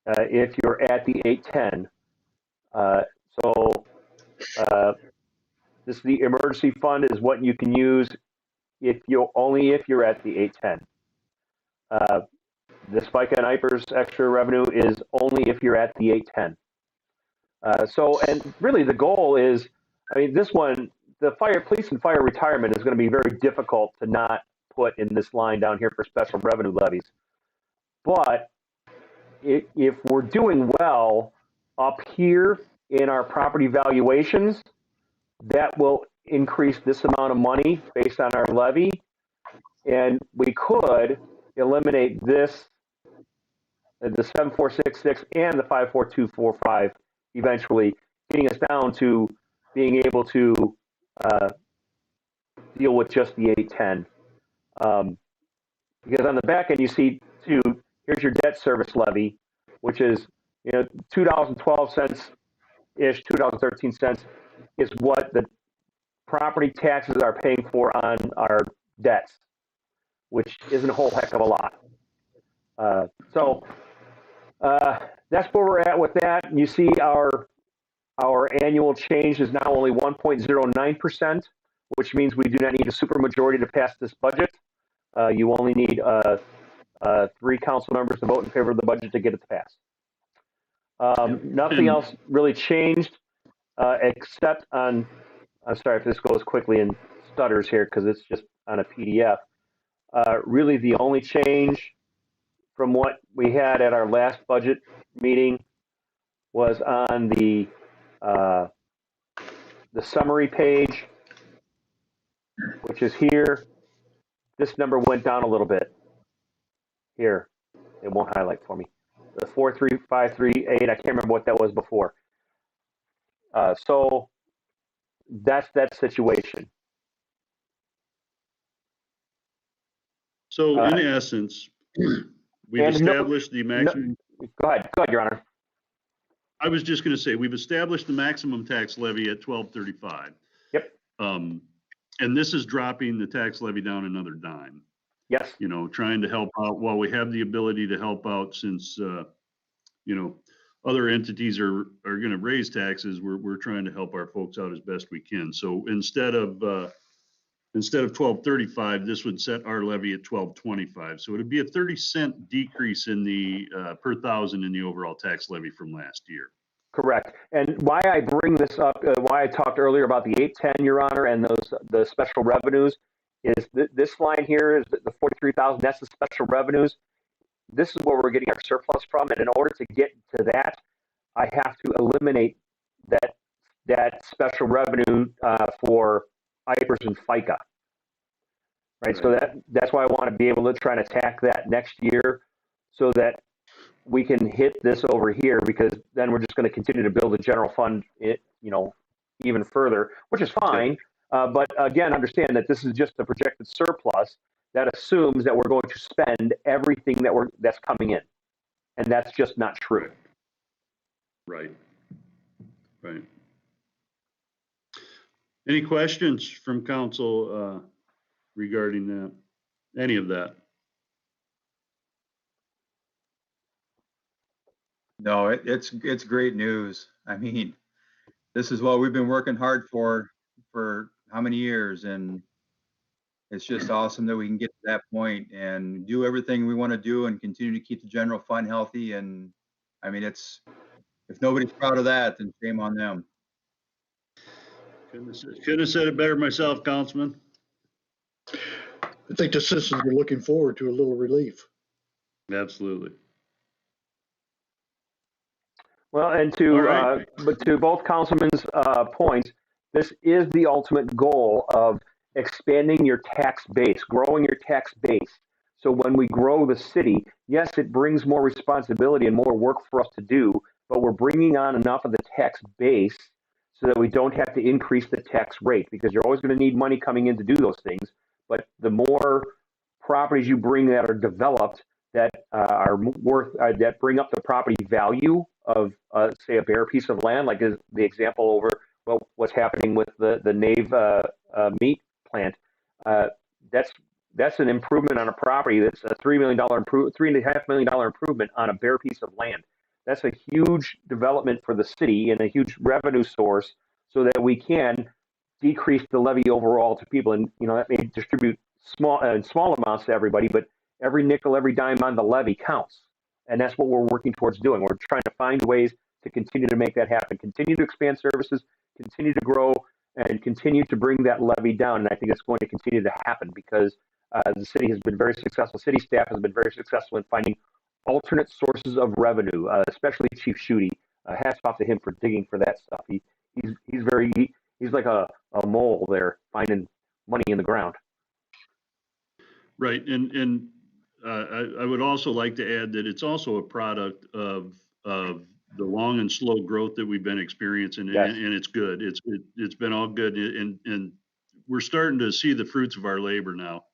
if you're at the 810. This the emergency fund is what you can use if you're at the 810. This FICA and IPER's extra revenue is only if you're at the 810. And really the goal is, this one, the police and fire retirement is going to be very difficult to not put in this line down here for special revenue levies. But if we're doing well up here in our property valuations, that will increase this amount of money based on our levy. And we could eliminate this, the 7466 and the 54245 eventually, getting us down to being able to deal with just the 810. Because on the back end, you see, too, here's your debt service levy, which is $2.12-ish, $2.13 is what the property taxes are paying for on our debts, which isn't a whole heck of a lot. That's where we're at with that. You see our annual change is now only 1.09%, which means we do not need a supermajority to pass this budget. You only need 3 council members to vote in favor of the budget to get it to pass. Nothing else really changed except on, I'm sorry if this goes quickly and stutters here because it's just on a PDF. Really the only change from what we had at our last budget meeting was on the summary page, which is here. This number went down a little bit. Here, it won't highlight for me. The 43538, I can't remember what that was before. So that's that situation. So in essence, we've established the maximum. Go ahead, Your Honor. I was just going to say, we've established the maximum tax levy at 1235. Yep. And this is dropping the tax levy down another dime. Yes. Trying to help out while we have the ability to help out since, other entities are going to raise taxes. We're trying to help our folks out as best we can. So instead of 1235, this would set our levy at 1225. So it'd be a 30-cent decrease in the per thousand in the overall tax levy from last year. Correct. And why I bring this up, why I talked earlier about the 810, Your Honor, and the special revenues, is this line here is the 43,000. That's the special revenues. This is where we're getting our surplus from, and in order to get to that, I have to eliminate that special revenue for IPERS and FICA. Right. So that's why I want to be able to try and attack that next year, so that we can hit this over here, because then we're just going to continue to build a general fund, even further, which is fine. But again, understand that this is just a projected surplus that assumes that we're going to spend everything that's coming in, and that's just not true. Right. Right. Any questions from council regarding that? Any of that? No, it's great news. I mean, this is what we've been working hard for how many years, and it's just awesome that we can get to that point and do everything we want to do and continue to keep the general fund healthy. And I mean, if nobody's proud of that, then shame on them. Couldn't have said it better myself, Councilman. I think the citizens are looking forward to a little relief. Absolutely. Well, and All right. but to both councilmen's points, this is the ultimate goal of expanding your tax base, growing your tax base. So when we grow the city, yes, it brings more responsibility and more work for us to do, but we're bringing on enough of the tax base so that we don't have to increase the tax rate, because you're always going to need money coming in to do those things. But the more properties you bring that are developed, that are worth that bring up the property value of say a bare piece of land, like is the example over what's happening with the Nave meat plant. That's an improvement on a property that's a $3.5 million improvement on a bare piece of land. That's a huge development for the city and a huge revenue source, so that we can decrease the levy overall to people. And that may distribute small amounts to everybody, but every nickel, every dime on the levy counts. And that's what we're working towards doing. We're trying to find ways to continue to make that happen, continue to expand services, continue to grow, and continue to bring that levy down. And I think it's going to continue to happen because the city has been very successful. City staff has been very successful in finding alternate sources of revenue, especially Chief Schutte. Hats off to him for digging for that stuff. He's like a mole there, finding money in the ground. Right. And I would also like to add that it's also a product of the long and slow growth that we've been experiencing, Yes. and it's good. It's been all good, and we're starting to see the fruits of our labor now,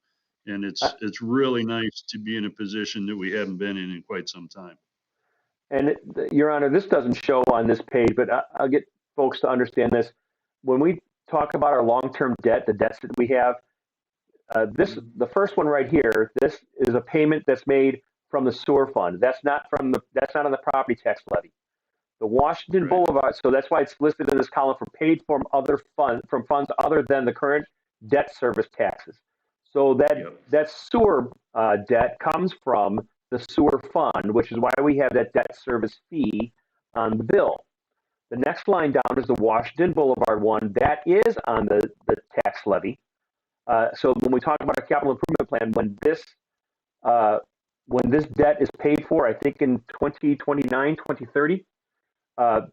and it's really nice to be in a position that we haven't been in quite some time. And Your Honor, this doesn't show on this page, but I'll get folks to understand this. When we talk about our long-term debt, the debts that we have, the first one right here, this is a payment that's made from the sewer fund. That's not on the property tax levy. The Washington Boulevard, so that's why it's listed in this column for paid from funds other than the current debt service taxes. So that sewer debt comes from the sewer fund, which is why we have that debt service fee on the bill. The next line down is the Washington Boulevard one. That is on the tax levy. So when we talk about a capital improvement plan, when this debt is paid for, I think in 2029, 2030,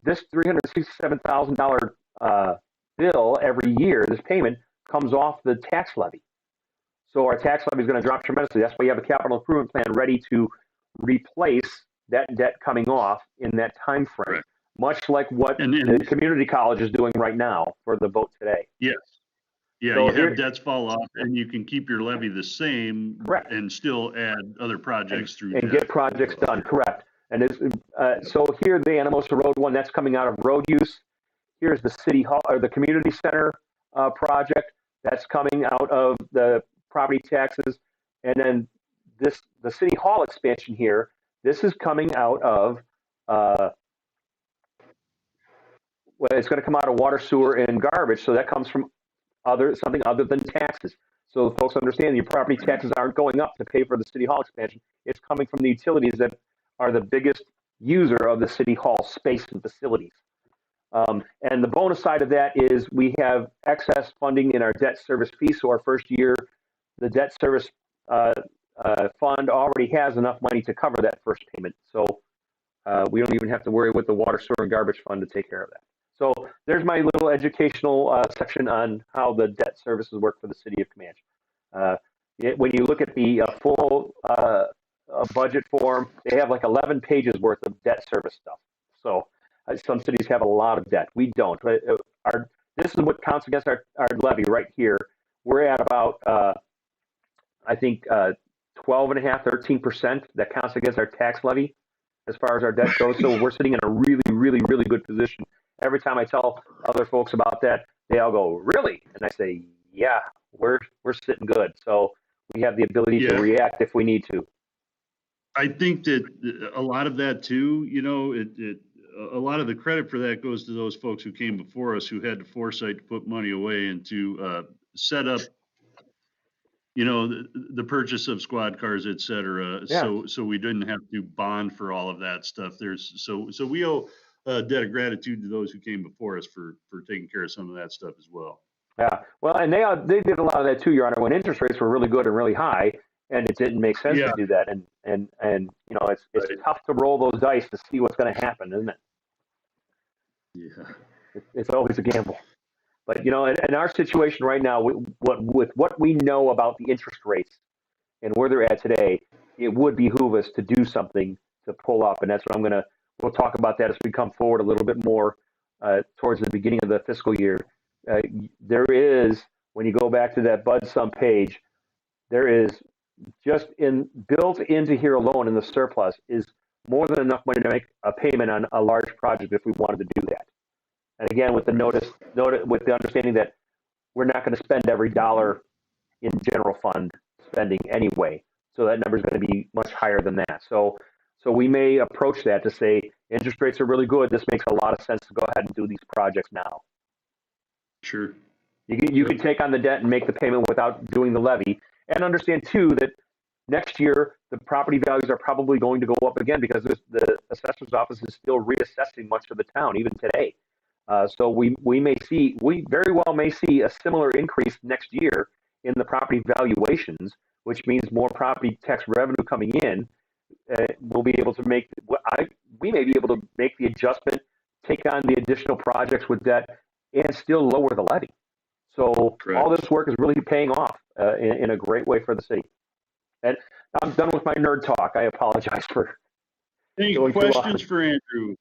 this $367,000 bill every year, this payment comes off the tax levy. So our tax levy is going to drop tremendously. That's why you have a capital improvement plan ready to replace that debt coming off in that time frame, right. Much like what the community college is doing right now for the vote today. Yes. Yeah, so you have debts fall off, and you can keep your levy the same, correct, and still add other projects through and get projects done. Correct. And so here, the Anamosa Road one, that's coming out of road use. Here's the city hall or the community center project that's coming out of the property taxes, and then the city hall expansion here. This is coming out of it's going to come out of water, sewer, and garbage. So that comes from something other than taxes. So folks understand your property taxes aren't going up to pay for the city hall expansion. It's coming from the utilities that are the biggest user of the city hall space and facilities. And the bonus side of that is we have excess funding in our debt service fee. So our first year, the debt service fund already has enough money to cover that first payment. So we don't even have to worry with the water, sewer, and garbage fund to take care of that. So there's my little educational section on how the debt services work for the city of Camanche. When you look at the full budget form, they have like 11 pages worth of debt service stuff. So some cities have a lot of debt. We don't. This is what counts against our levy right here. We're at about, I think, 12.5%, 13% that counts against our tax levy as far as our debt goes. So we're sitting in a really, really, really good position. Every time I tell other folks about that, they all go, "Really?" And I say, "Yeah, we're sitting good." So we have the ability to react if we need to. I think that a lot of that too, a lot of the credit for that goes to those folks who came before us who had the foresight to put money away and to set up, the purchase of squad cars, et cetera. Yeah. So we didn't have to bond for all of that stuff. So we owe debt of gratitude to those who came before us for taking care of some of that stuff as well. Yeah, well, and they did a lot of that too, Your Honor, when interest rates were really good and really high, and it didn't make sense to do that. And you know, it's tough to roll those dice to see what's going to happen, isn't it? Yeah. It's always a gamble. But you know, in our situation right now, with what we know about the interest rates and where they're at today, it would behoove us to do something to pull up, and that's what we'll talk about that as we come forward a little bit more towards the beginning of the fiscal year. There is, when you go back to that Bud Sum page, there is just built into here alone in the surplus is more than enough money to make a payment on a large project if we wanted to do that. And again, with the with the understanding that we're not going to spend every dollar in general fund spending anyway, so that number is going to be much higher than that. So we may approach that to say interest rates are really good. This makes a lot of sense to go ahead and do these projects now. Sure. You can take on the debt and make the payment without doing the levy, and understand too that next year the property values are probably going to go up again because the assessor's office is still reassessing much of the town even today. So we very well may see a similar increase next year in the property valuations, which means more property tax revenue coming in. We'll be able to we may be able to make the adjustment, take on the additional projects with debt, and still lower the levy. So Correct. All this work is really paying off in a great way for the city. And I'm done with my nerd talk. I apologize for. Any questions for Andrew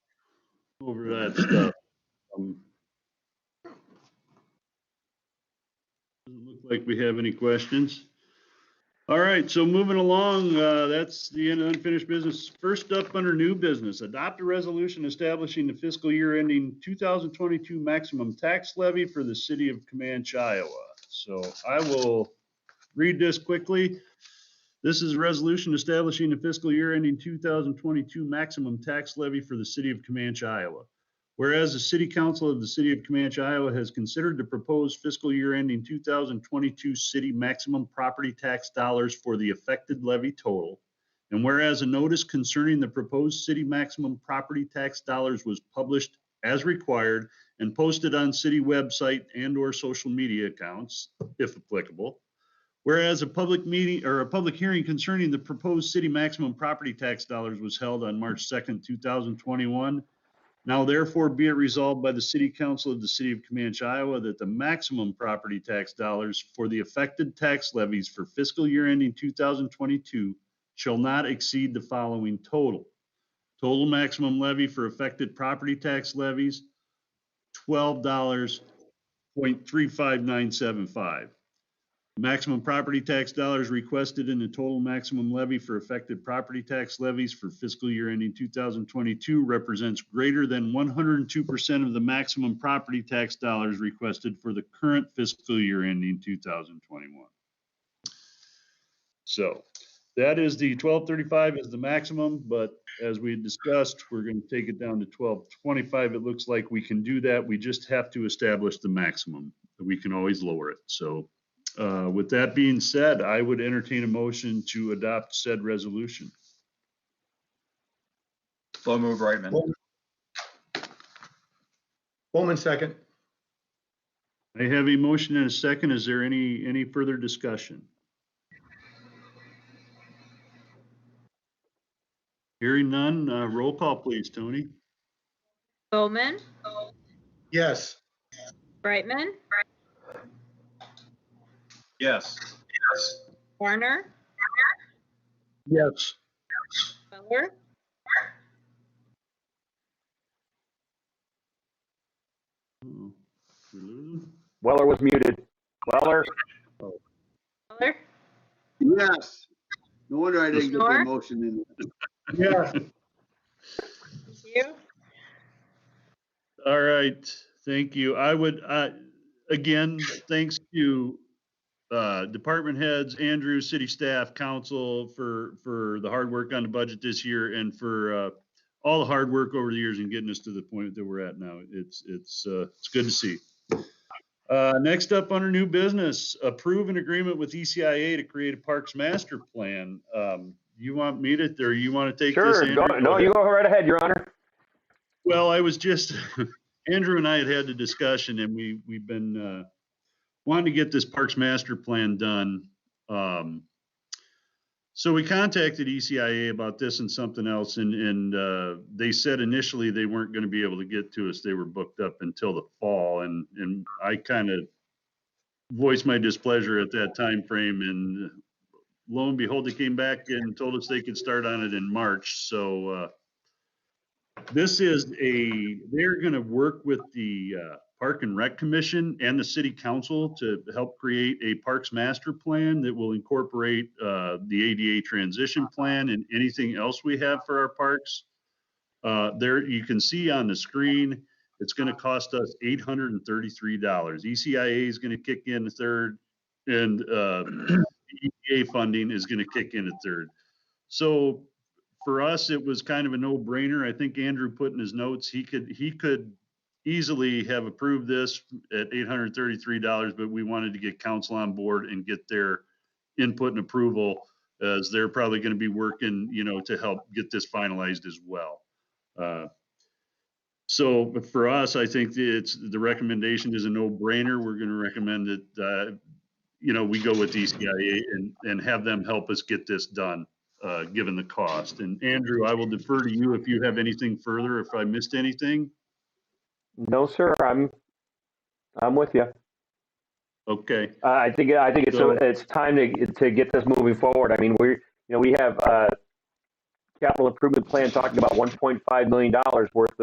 over that stuff? Doesn't look like we have any questions. All right, so moving along, that's the end of unfinished business. First up under new business, adopt a resolution establishing the fiscal year ending 2022 maximum tax levy for the city of Camanche, Iowa. So I will read this quickly. This is a resolution establishing the fiscal year ending 2022 maximum tax levy for the city of Camanche, Iowa. Whereas the City Council of the City of Camanche, Iowa has considered the proposed fiscal year ending 2022 city maximum property tax dollars for the affected levy total. And whereas a notice concerning the proposed city maximum property tax dollars was published as required and posted on city website and/or social media accounts, if applicable. Whereas a public meeting or a public hearing concerning the proposed city maximum property tax dollars was held on March 2nd, 2021. Now therefore be it resolved by the City Council of the City of Camanche, Iowa, that the maximum property tax dollars for the affected tax levies for fiscal year ending 2022 shall not exceed the following total. Total maximum levy for affected property tax levies, $12.35975. Maximum property tax dollars requested in the total maximum levy for affected property tax levies for fiscal year ending 2022 represents greater than 102% of the maximum property tax dollars requested for the current fiscal year ending 2021. So that is the 1235 is the maximum, but as we discussed, we're going to take it down to 1225. It looks like we can do that. We just have to establish the maximum. We can always lower it. So with that being said, I would entertain a motion to adopt said resolution. So move, Reitman. Bowman second. I have a motion and a second. Is there any further discussion? Hearing none, roll call please, Tony. Bowman, Yes. Brightman, Yes. Warner, Yes. Weller, Oh, we lose him? Weller was muted. Weller. Weller, Yes. No wonder I didn't get Snore? the motion in. Yeah. thank you. All right, thank you. I would, again, thanks to department heads, Andrew, city staff, council for the hard work on the budget this year and for all the hard work over the years and getting us to the point that we're at now. It's good to see. Next up under new business, approve an agreement with ECIA to create a parks master plan. You want me to, or you want to take this, Sure. Andrew? No, you go right ahead, Your Honor. Well, I was just, Andrew and I had a discussion, and we've been wanting to get this Parks Master Plan done. So we contacted ECIA about this and something else, and they said initially they weren't going to be able to get to us. They were booked up until the fall, and I kind of voiced my displeasure at that time frame, and lo and behold, they came back and told us they could start on it in March. So they're going to work with the Park and Rec Commission and the City Council to help create a Parks Master Plan that will incorporate the ADA transition plan and anything else we have for our parks. There, you can see on the screen, it's going to cost us $833. ECIA is going to kick in a third, and EDA funding is going to kick in a third. So for us, it was kind of a no-brainer. I think Andrew put in his notes, he could easily have approved this at $833, but we wanted to get council on board and get their input and approval, as they're probably going to be working, to help get this finalized as well. So for us, I think the recommendation is a no-brainer. We're going to recommend that we go with ECIA and have them help us get this done, given the cost. And Andrew, I will defer to you if you have anything further, if I missed anything. No, sir. I'm with you. Okay. I think it's time to get this moving forward. I mean, we have capital improvement plan talking about $1.5 million worth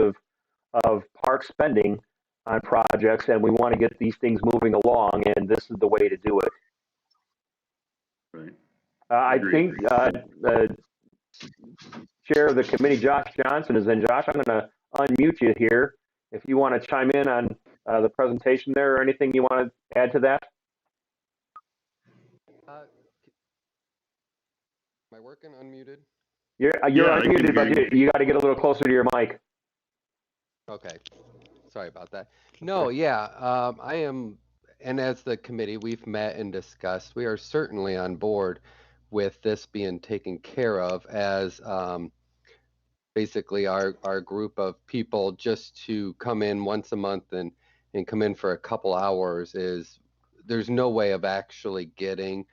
of park spending on projects, and we want to get these things moving along, and this is the way to do it. Right. I think the chair of the committee, Josh Johnson, is in. Josh, I'm going to unmute you here if you want to chime in on the presentation there, or anything you want to add to that. Am I working unmuted? You're unmuted, but you got to get a little closer to your mic. Okay, sorry about that. No, yeah, I am, and as the committee, we've met and discussed, we are certainly on board with this being taken care of as basically our group of people just to come in once a month and come in for a couple hours there's no way of actually getting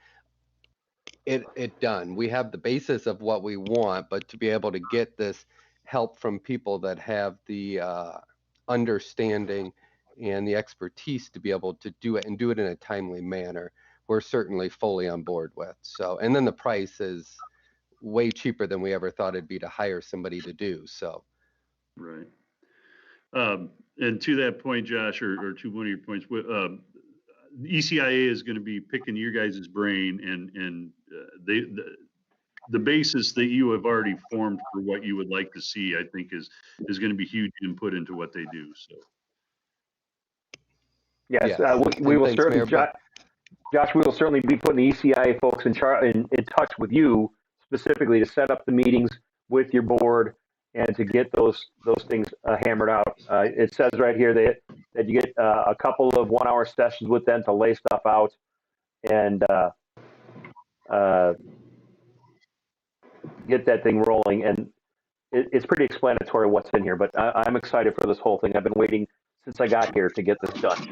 it done. We have the basis of what we want, but to be able to get this help from people that have the understanding and the expertise to be able to do it and do it in a timely manner, we're certainly fully on board with. So, and then the price is way cheaper than we ever thought it'd be to hire somebody to do. So, right. And to that point, Josh, or to one of your points, ECIA is going to be picking your guys' brain, and the basis that you have already formed for what you would like to see, I think, is going to be huge input into what they do. So, yes, we will certainly, Josh, we will certainly be putting the ECIA folks in touch with you specifically to set up the meetings with your board and to get those things hammered out. It says right here that you get a couple of 1-hour sessions with them to lay stuff out and get that thing rolling. And it's pretty explanatory what's in here, but I'm excited for this whole thing. I've been waiting since I got here to get this done.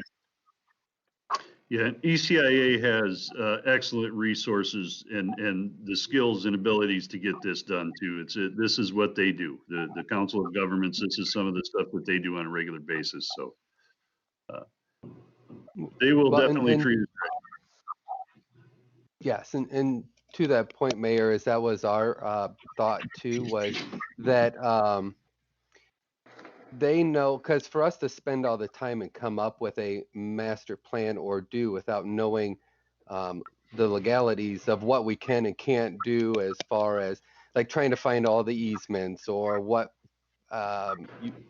Yeah, ECIA has excellent resources and the skills and abilities to get this done too. This is what they do. The Council of Governments, this is some of the stuff that they do on a regular basis. So they will definitely treat it right. Yes, and to that point, Mayor, is that was our thought too, was that they know, because for us to spend all the time and come up with a master plan or do without knowing the legalities of what we can and can't do, as far as like trying to find all the easements or what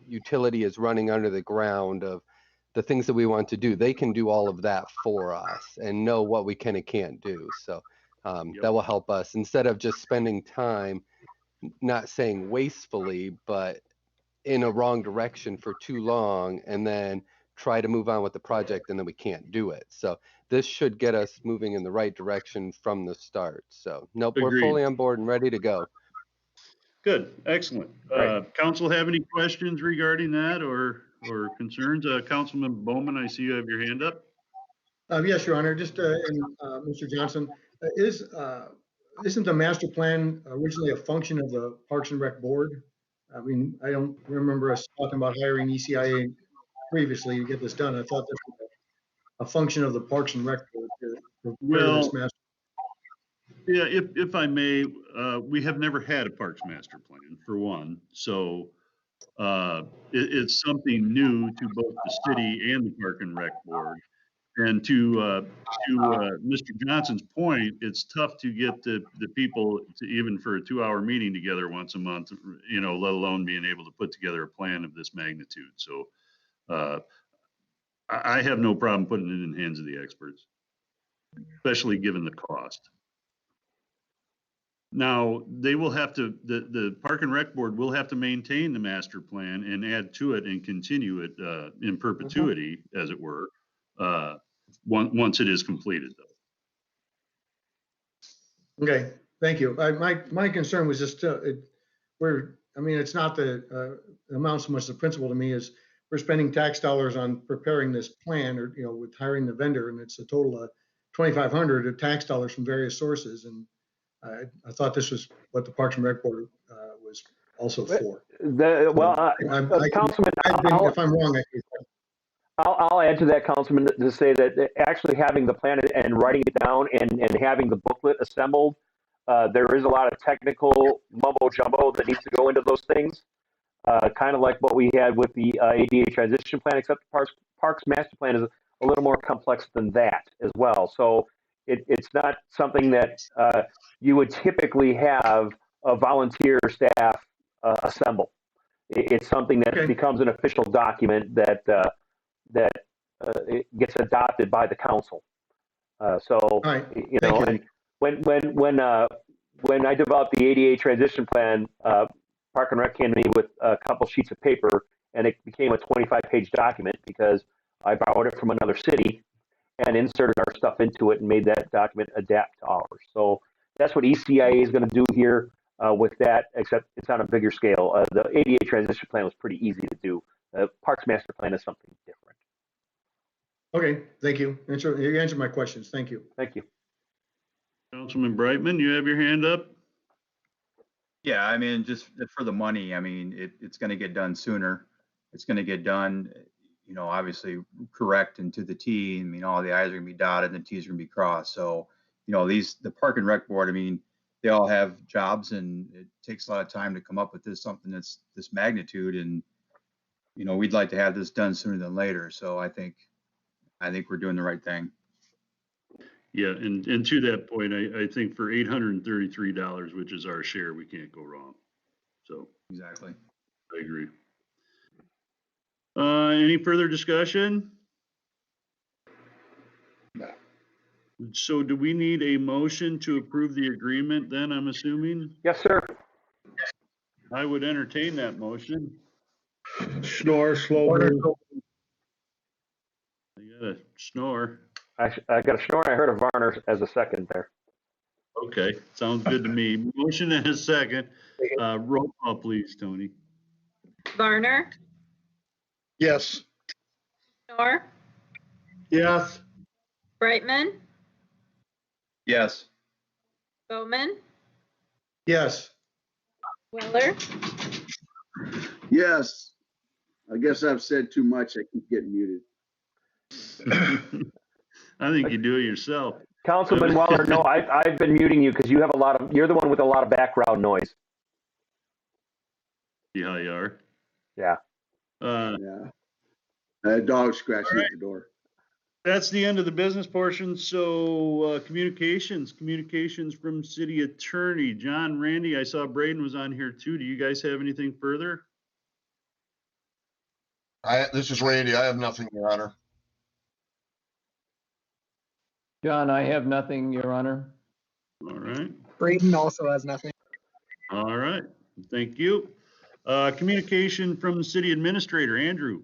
utility is running under the ground of the things that we want to do, they can do all of that for us and know what we can and can't do. So that will help us, instead of just spending time, not saying wastefully, but in a wrong direction for too long and then try to move on with the project and then we can't do it. So this should get us moving in the right direction from the start. So nope, Agreed. We're fully on board and ready to go. Good, excellent. Council have any questions regarding that or concerns? Councilman Bowman, I see you have your hand up. Yes, Your Honor, just, Mr. Johnson, isn't the master plan originally a function of the Parks and Rec Board? I mean, I don't remember us talking about hiring ECIA previously to get this done. I thought this was a function of the Parks and Rec Board to prepare this master. Yeah, if I may, we have never had a Parks Master Plan, for one. So it's something new to both the city and the Park and Rec Board. And to Mr. Johnson's point, it's tough to get the people to even for a 2-hour meeting together once a month, let alone being able to put together a plan of this magnitude. So I have no problem putting it in the hands of the experts, especially given the cost. Now, they will have to, the Park and Rec Board will have to maintain the master plan and add to it and continue it in perpetuity, as it were, once it is completed, though. Okay, thank you. My concern was just, it's not the amount so much the principle to me is we're spending tax dollars on preparing this plan or, with hiring the vendor, and it's a total of $2,500 of tax dollars from various sources. And I thought this was what the Parks and Rec Board was also for. Councilman, if I'm wrong, I'll add to that, Councilman, to say that actually having the plan and writing it down and having the booklet assembled, there is a lot of technical mumbo jumbo that needs to go into those things. Kind of like what we had with the ADA transition plan, except the Parks Master Plan is a little more complex than that as well. So it's not something that you would typically have a volunteer staff assemble. It's something that becomes an official document that it gets adopted by the council. And when I developed the ADA transition plan, Park and Rec came to me with a couple sheets of paper, and it became a 25-page document because I borrowed it from another city and inserted our stuff into it and made that document adapt to ours. So that's what ECIA is going to do here with that, except it's on a bigger scale. The ADA transition plan was pretty easy to do. Parks Master Plan is something different. Okay, thank you. You answered my questions. Thank you. Thank you. Councilman Brightman, you have your hand up? Yeah, I mean, just for the money, I mean, it's going to get done sooner. It's going to get done, obviously correct and to the T. I mean, all the I's are going to be dotted and the T's are going to be crossed. So, the Park and Rec Board, I mean, they all have jobs and it takes a lot of time to come up with something that's this magnitude. And, we'd like to have this done sooner than later. So I think we're doing the right thing. Yeah, and to that point, I think for $833, which is our share, we can't go wrong. So exactly, I agree. Any further discussion? No. So do we need a motion to approve the agreement then, I'm assuming? Yes, sir. I would entertain that motion. Snore, slow move. I got a snore. I got a snore. I heard a Varner as a second there. Okay, sounds good to me. Motion and a second. Roll call, please, Tony. Varner, Yes. Knorr, Yes. Brightman, Yes. Bowman, Yes. Weller, Yes. I guess I've said too much. I keep getting muted. I think you do it yourself. Councilman Weller, no, I've been muting you because you're the one with a lot of background noise. See how you are. Yeah. Yeah. A dog scratching at the door. That's the end of the business portion. So communications from city attorney, John, Randy, I saw Braden was on here too. Do you guys have anything further? This is Randy. I have nothing, Your Honor. John, I have nothing, Your Honor. All right. Braden also has nothing. All right. Thank you. Communication from the city administrator, Andrew.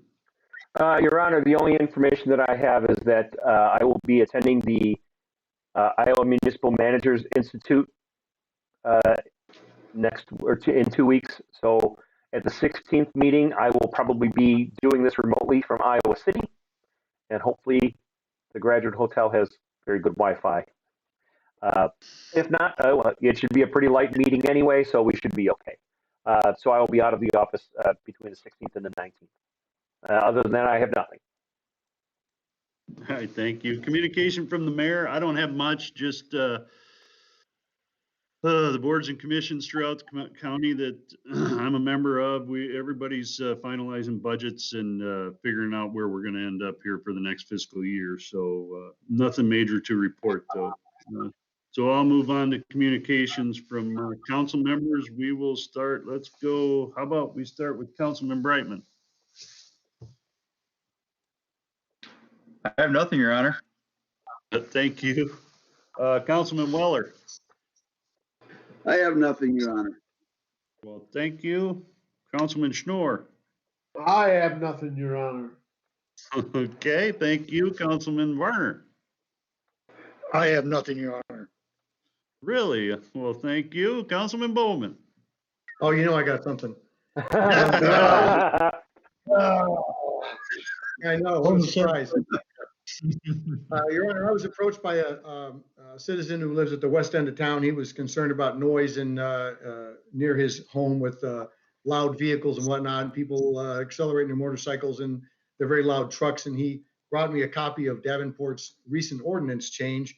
Your Honor, the only information that I have is that I will be attending the Iowa Municipal Managers Institute in 2 weeks. So at the 16th meeting, I will probably be doing this remotely from Iowa City, and hopefully the Graduate Hotel has very good Wi-Fi. If not, it should be a pretty light meeting anyway, so we should be okay. So I will be out of the office between the 16th and the 19th. Other than that, I have nothing. All right, thank you. Communication from the mayor. I don't have much, just the boards and commissions throughout the county that I'm a member of. Everybody's finalizing budgets and figuring out where we're going to end up here for the next fiscal year. So nothing major to report though. So I'll move on to communications from council members. We will start. Let's go. How about we start with Councilman Brightman? I have nothing, Your Honor. Thank you. Councilman Weller. I have nothing, Your Honor. Well, thank you. Councilman Schnorr. I have nothing, Your Honor. Okay, thank you. Councilman Varner. I have nothing, Your Honor. Really? Well, thank you. Councilman Bowman. Oh, I got something. I know, what a surprise. Your Honor, I was approached by a citizen who lives at the west end of town. He was concerned about noise and near his home with loud vehicles and whatnot, and people accelerating their motorcycles and their very loud trucks. And he brought me a copy of Davenport's recent ordinance change.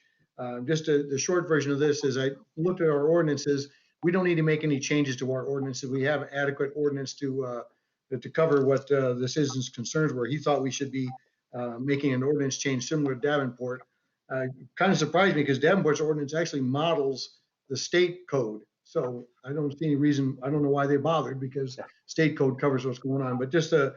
Just the short version of this is I looked at our ordinances. We don't need to make any changes to our ordinances. We have adequate ordinance to cover what the citizens' concerns were. He thought we should be making an ordinance change similar to Davenport. Kind of surprised me because Davenport's ordinance actually models the state code. So I don't see any reason, I don't know why they bothered, because state code covers what's going on. But just to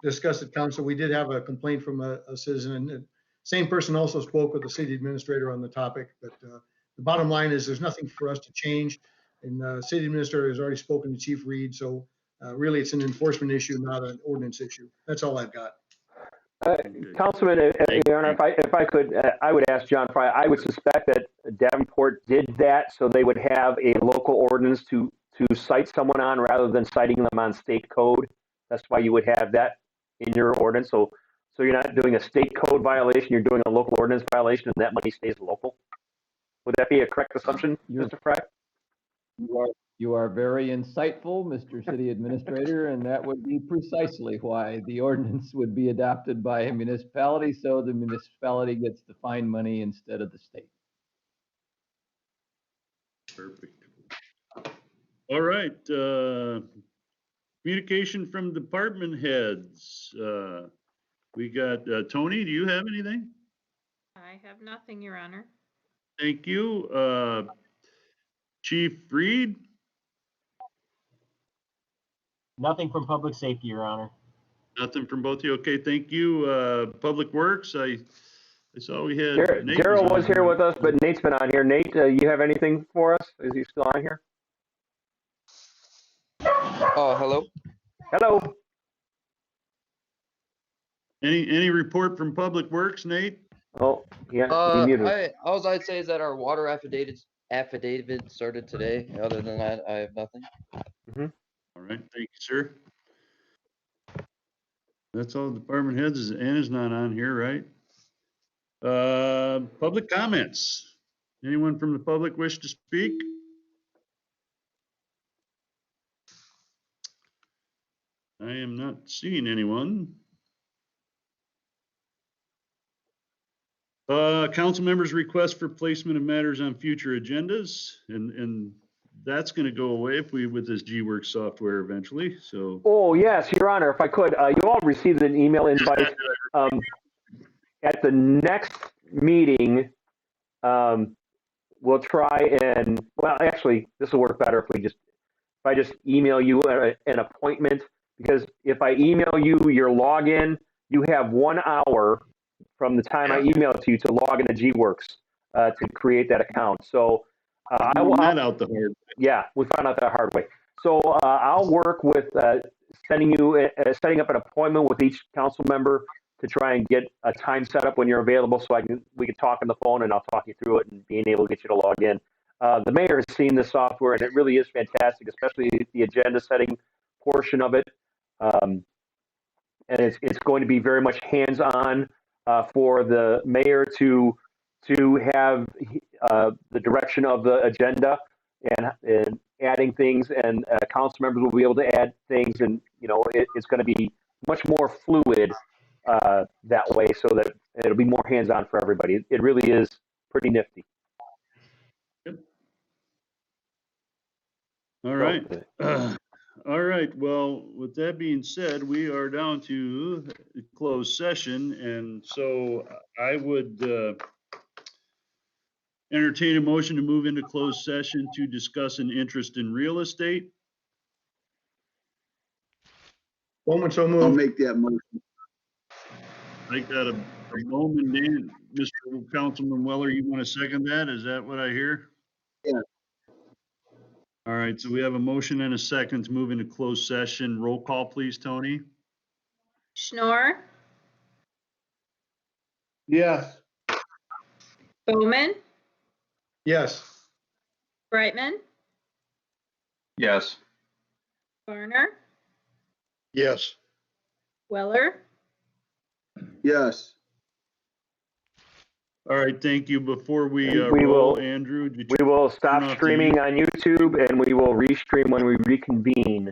discuss at council, we did have a complaint from a citizen, and the same person also spoke with the city administrator on the topic. But the bottom line is there's nothing for us to change. And the city administrator has already spoken to Chief Reed. So really it's an enforcement issue, not an ordinance issue. That's all I've got. Councilman, Your Honor, if I could, I would ask John Fry. I would suspect that Davenport did that so they would have a local ordinance to cite someone on rather than citing them on state code. That's why you would have that in your ordinance. So you're not doing a state code violation, you're doing a local ordinance violation, and that money stays local. Would that be a correct assumption, Mr. Fry? You are very insightful, Mr. City Administrator, and that would be precisely why the ordinance would be adopted by a municipality, so the municipality gets the fine money instead of the state. Perfect. All right. Communication from department heads. We got Tony. Do you have anything? I have nothing, Your Honor. Thank you. Chief Reed. Nothing from public safety, Your Honor. Nothing from both of you. Okay, thank you. Public Works. I saw we had Daryl was here with us, but Nate's been on here. Nate, you have anything for us? Is he still on here? Oh, hello. Hello. Any report from Public Works, Nate? Oh, yeah. All I'd say is that our water affidavit started today. Other than that, I have nothing. Mm-hmm. All right, thank you, sir. That's all department heads. Anna's not on here, right? Public comments. Anyone from the public wish to speak? I am not seeing anyone. Council members' request for placement of matters on future agendas, and that's going to go away with this G-Works software eventually. So. Oh yes, Your Honor, if I could, you all received an email invite. At the next meeting, we'll try and, well, actually, this will work better if I just email you an appointment, because if I email you your login, you have 1 hour from the time I email it to you to log into G-Works to create that account. So I will find out the hard way. Yeah, we found out the hard way. So I'll work with setting up an appointment with each council member to try and get a time set up when you're available, so we can talk on the phone and I'll talk you through it and being able to get you to log in. The mayor has seen the software, and it really is fantastic, especially the agenda setting portion of it. And it's going to be very much hands-on for the mayor to have the direction of the agenda and adding things, and council members will be able to add things, and it's going to be much more fluid that way, so that it'll be more hands-on for everybody. It really is pretty nifty. All right. All right. Well, with that being said, we are down to closed session. And so I would entertain a motion to move into closed session to discuss an interest in real estate. Bowman, so I'll moved. make that motion. I got a moment, Dan. Mr. Councilman Weller, you want to second that? Is that what I hear? Yeah. All right, so we have a motion and a second to move into closed session. Roll call, please, Tony. Schnorr, Yes. Bowman, Yes. Brightman, Yes. Varner, Yes. Weller. Yes. All right, thank you. Before we We roll, will- Andrew, We will stop turn off the streaming on YouTube, and we will restream when we reconvene.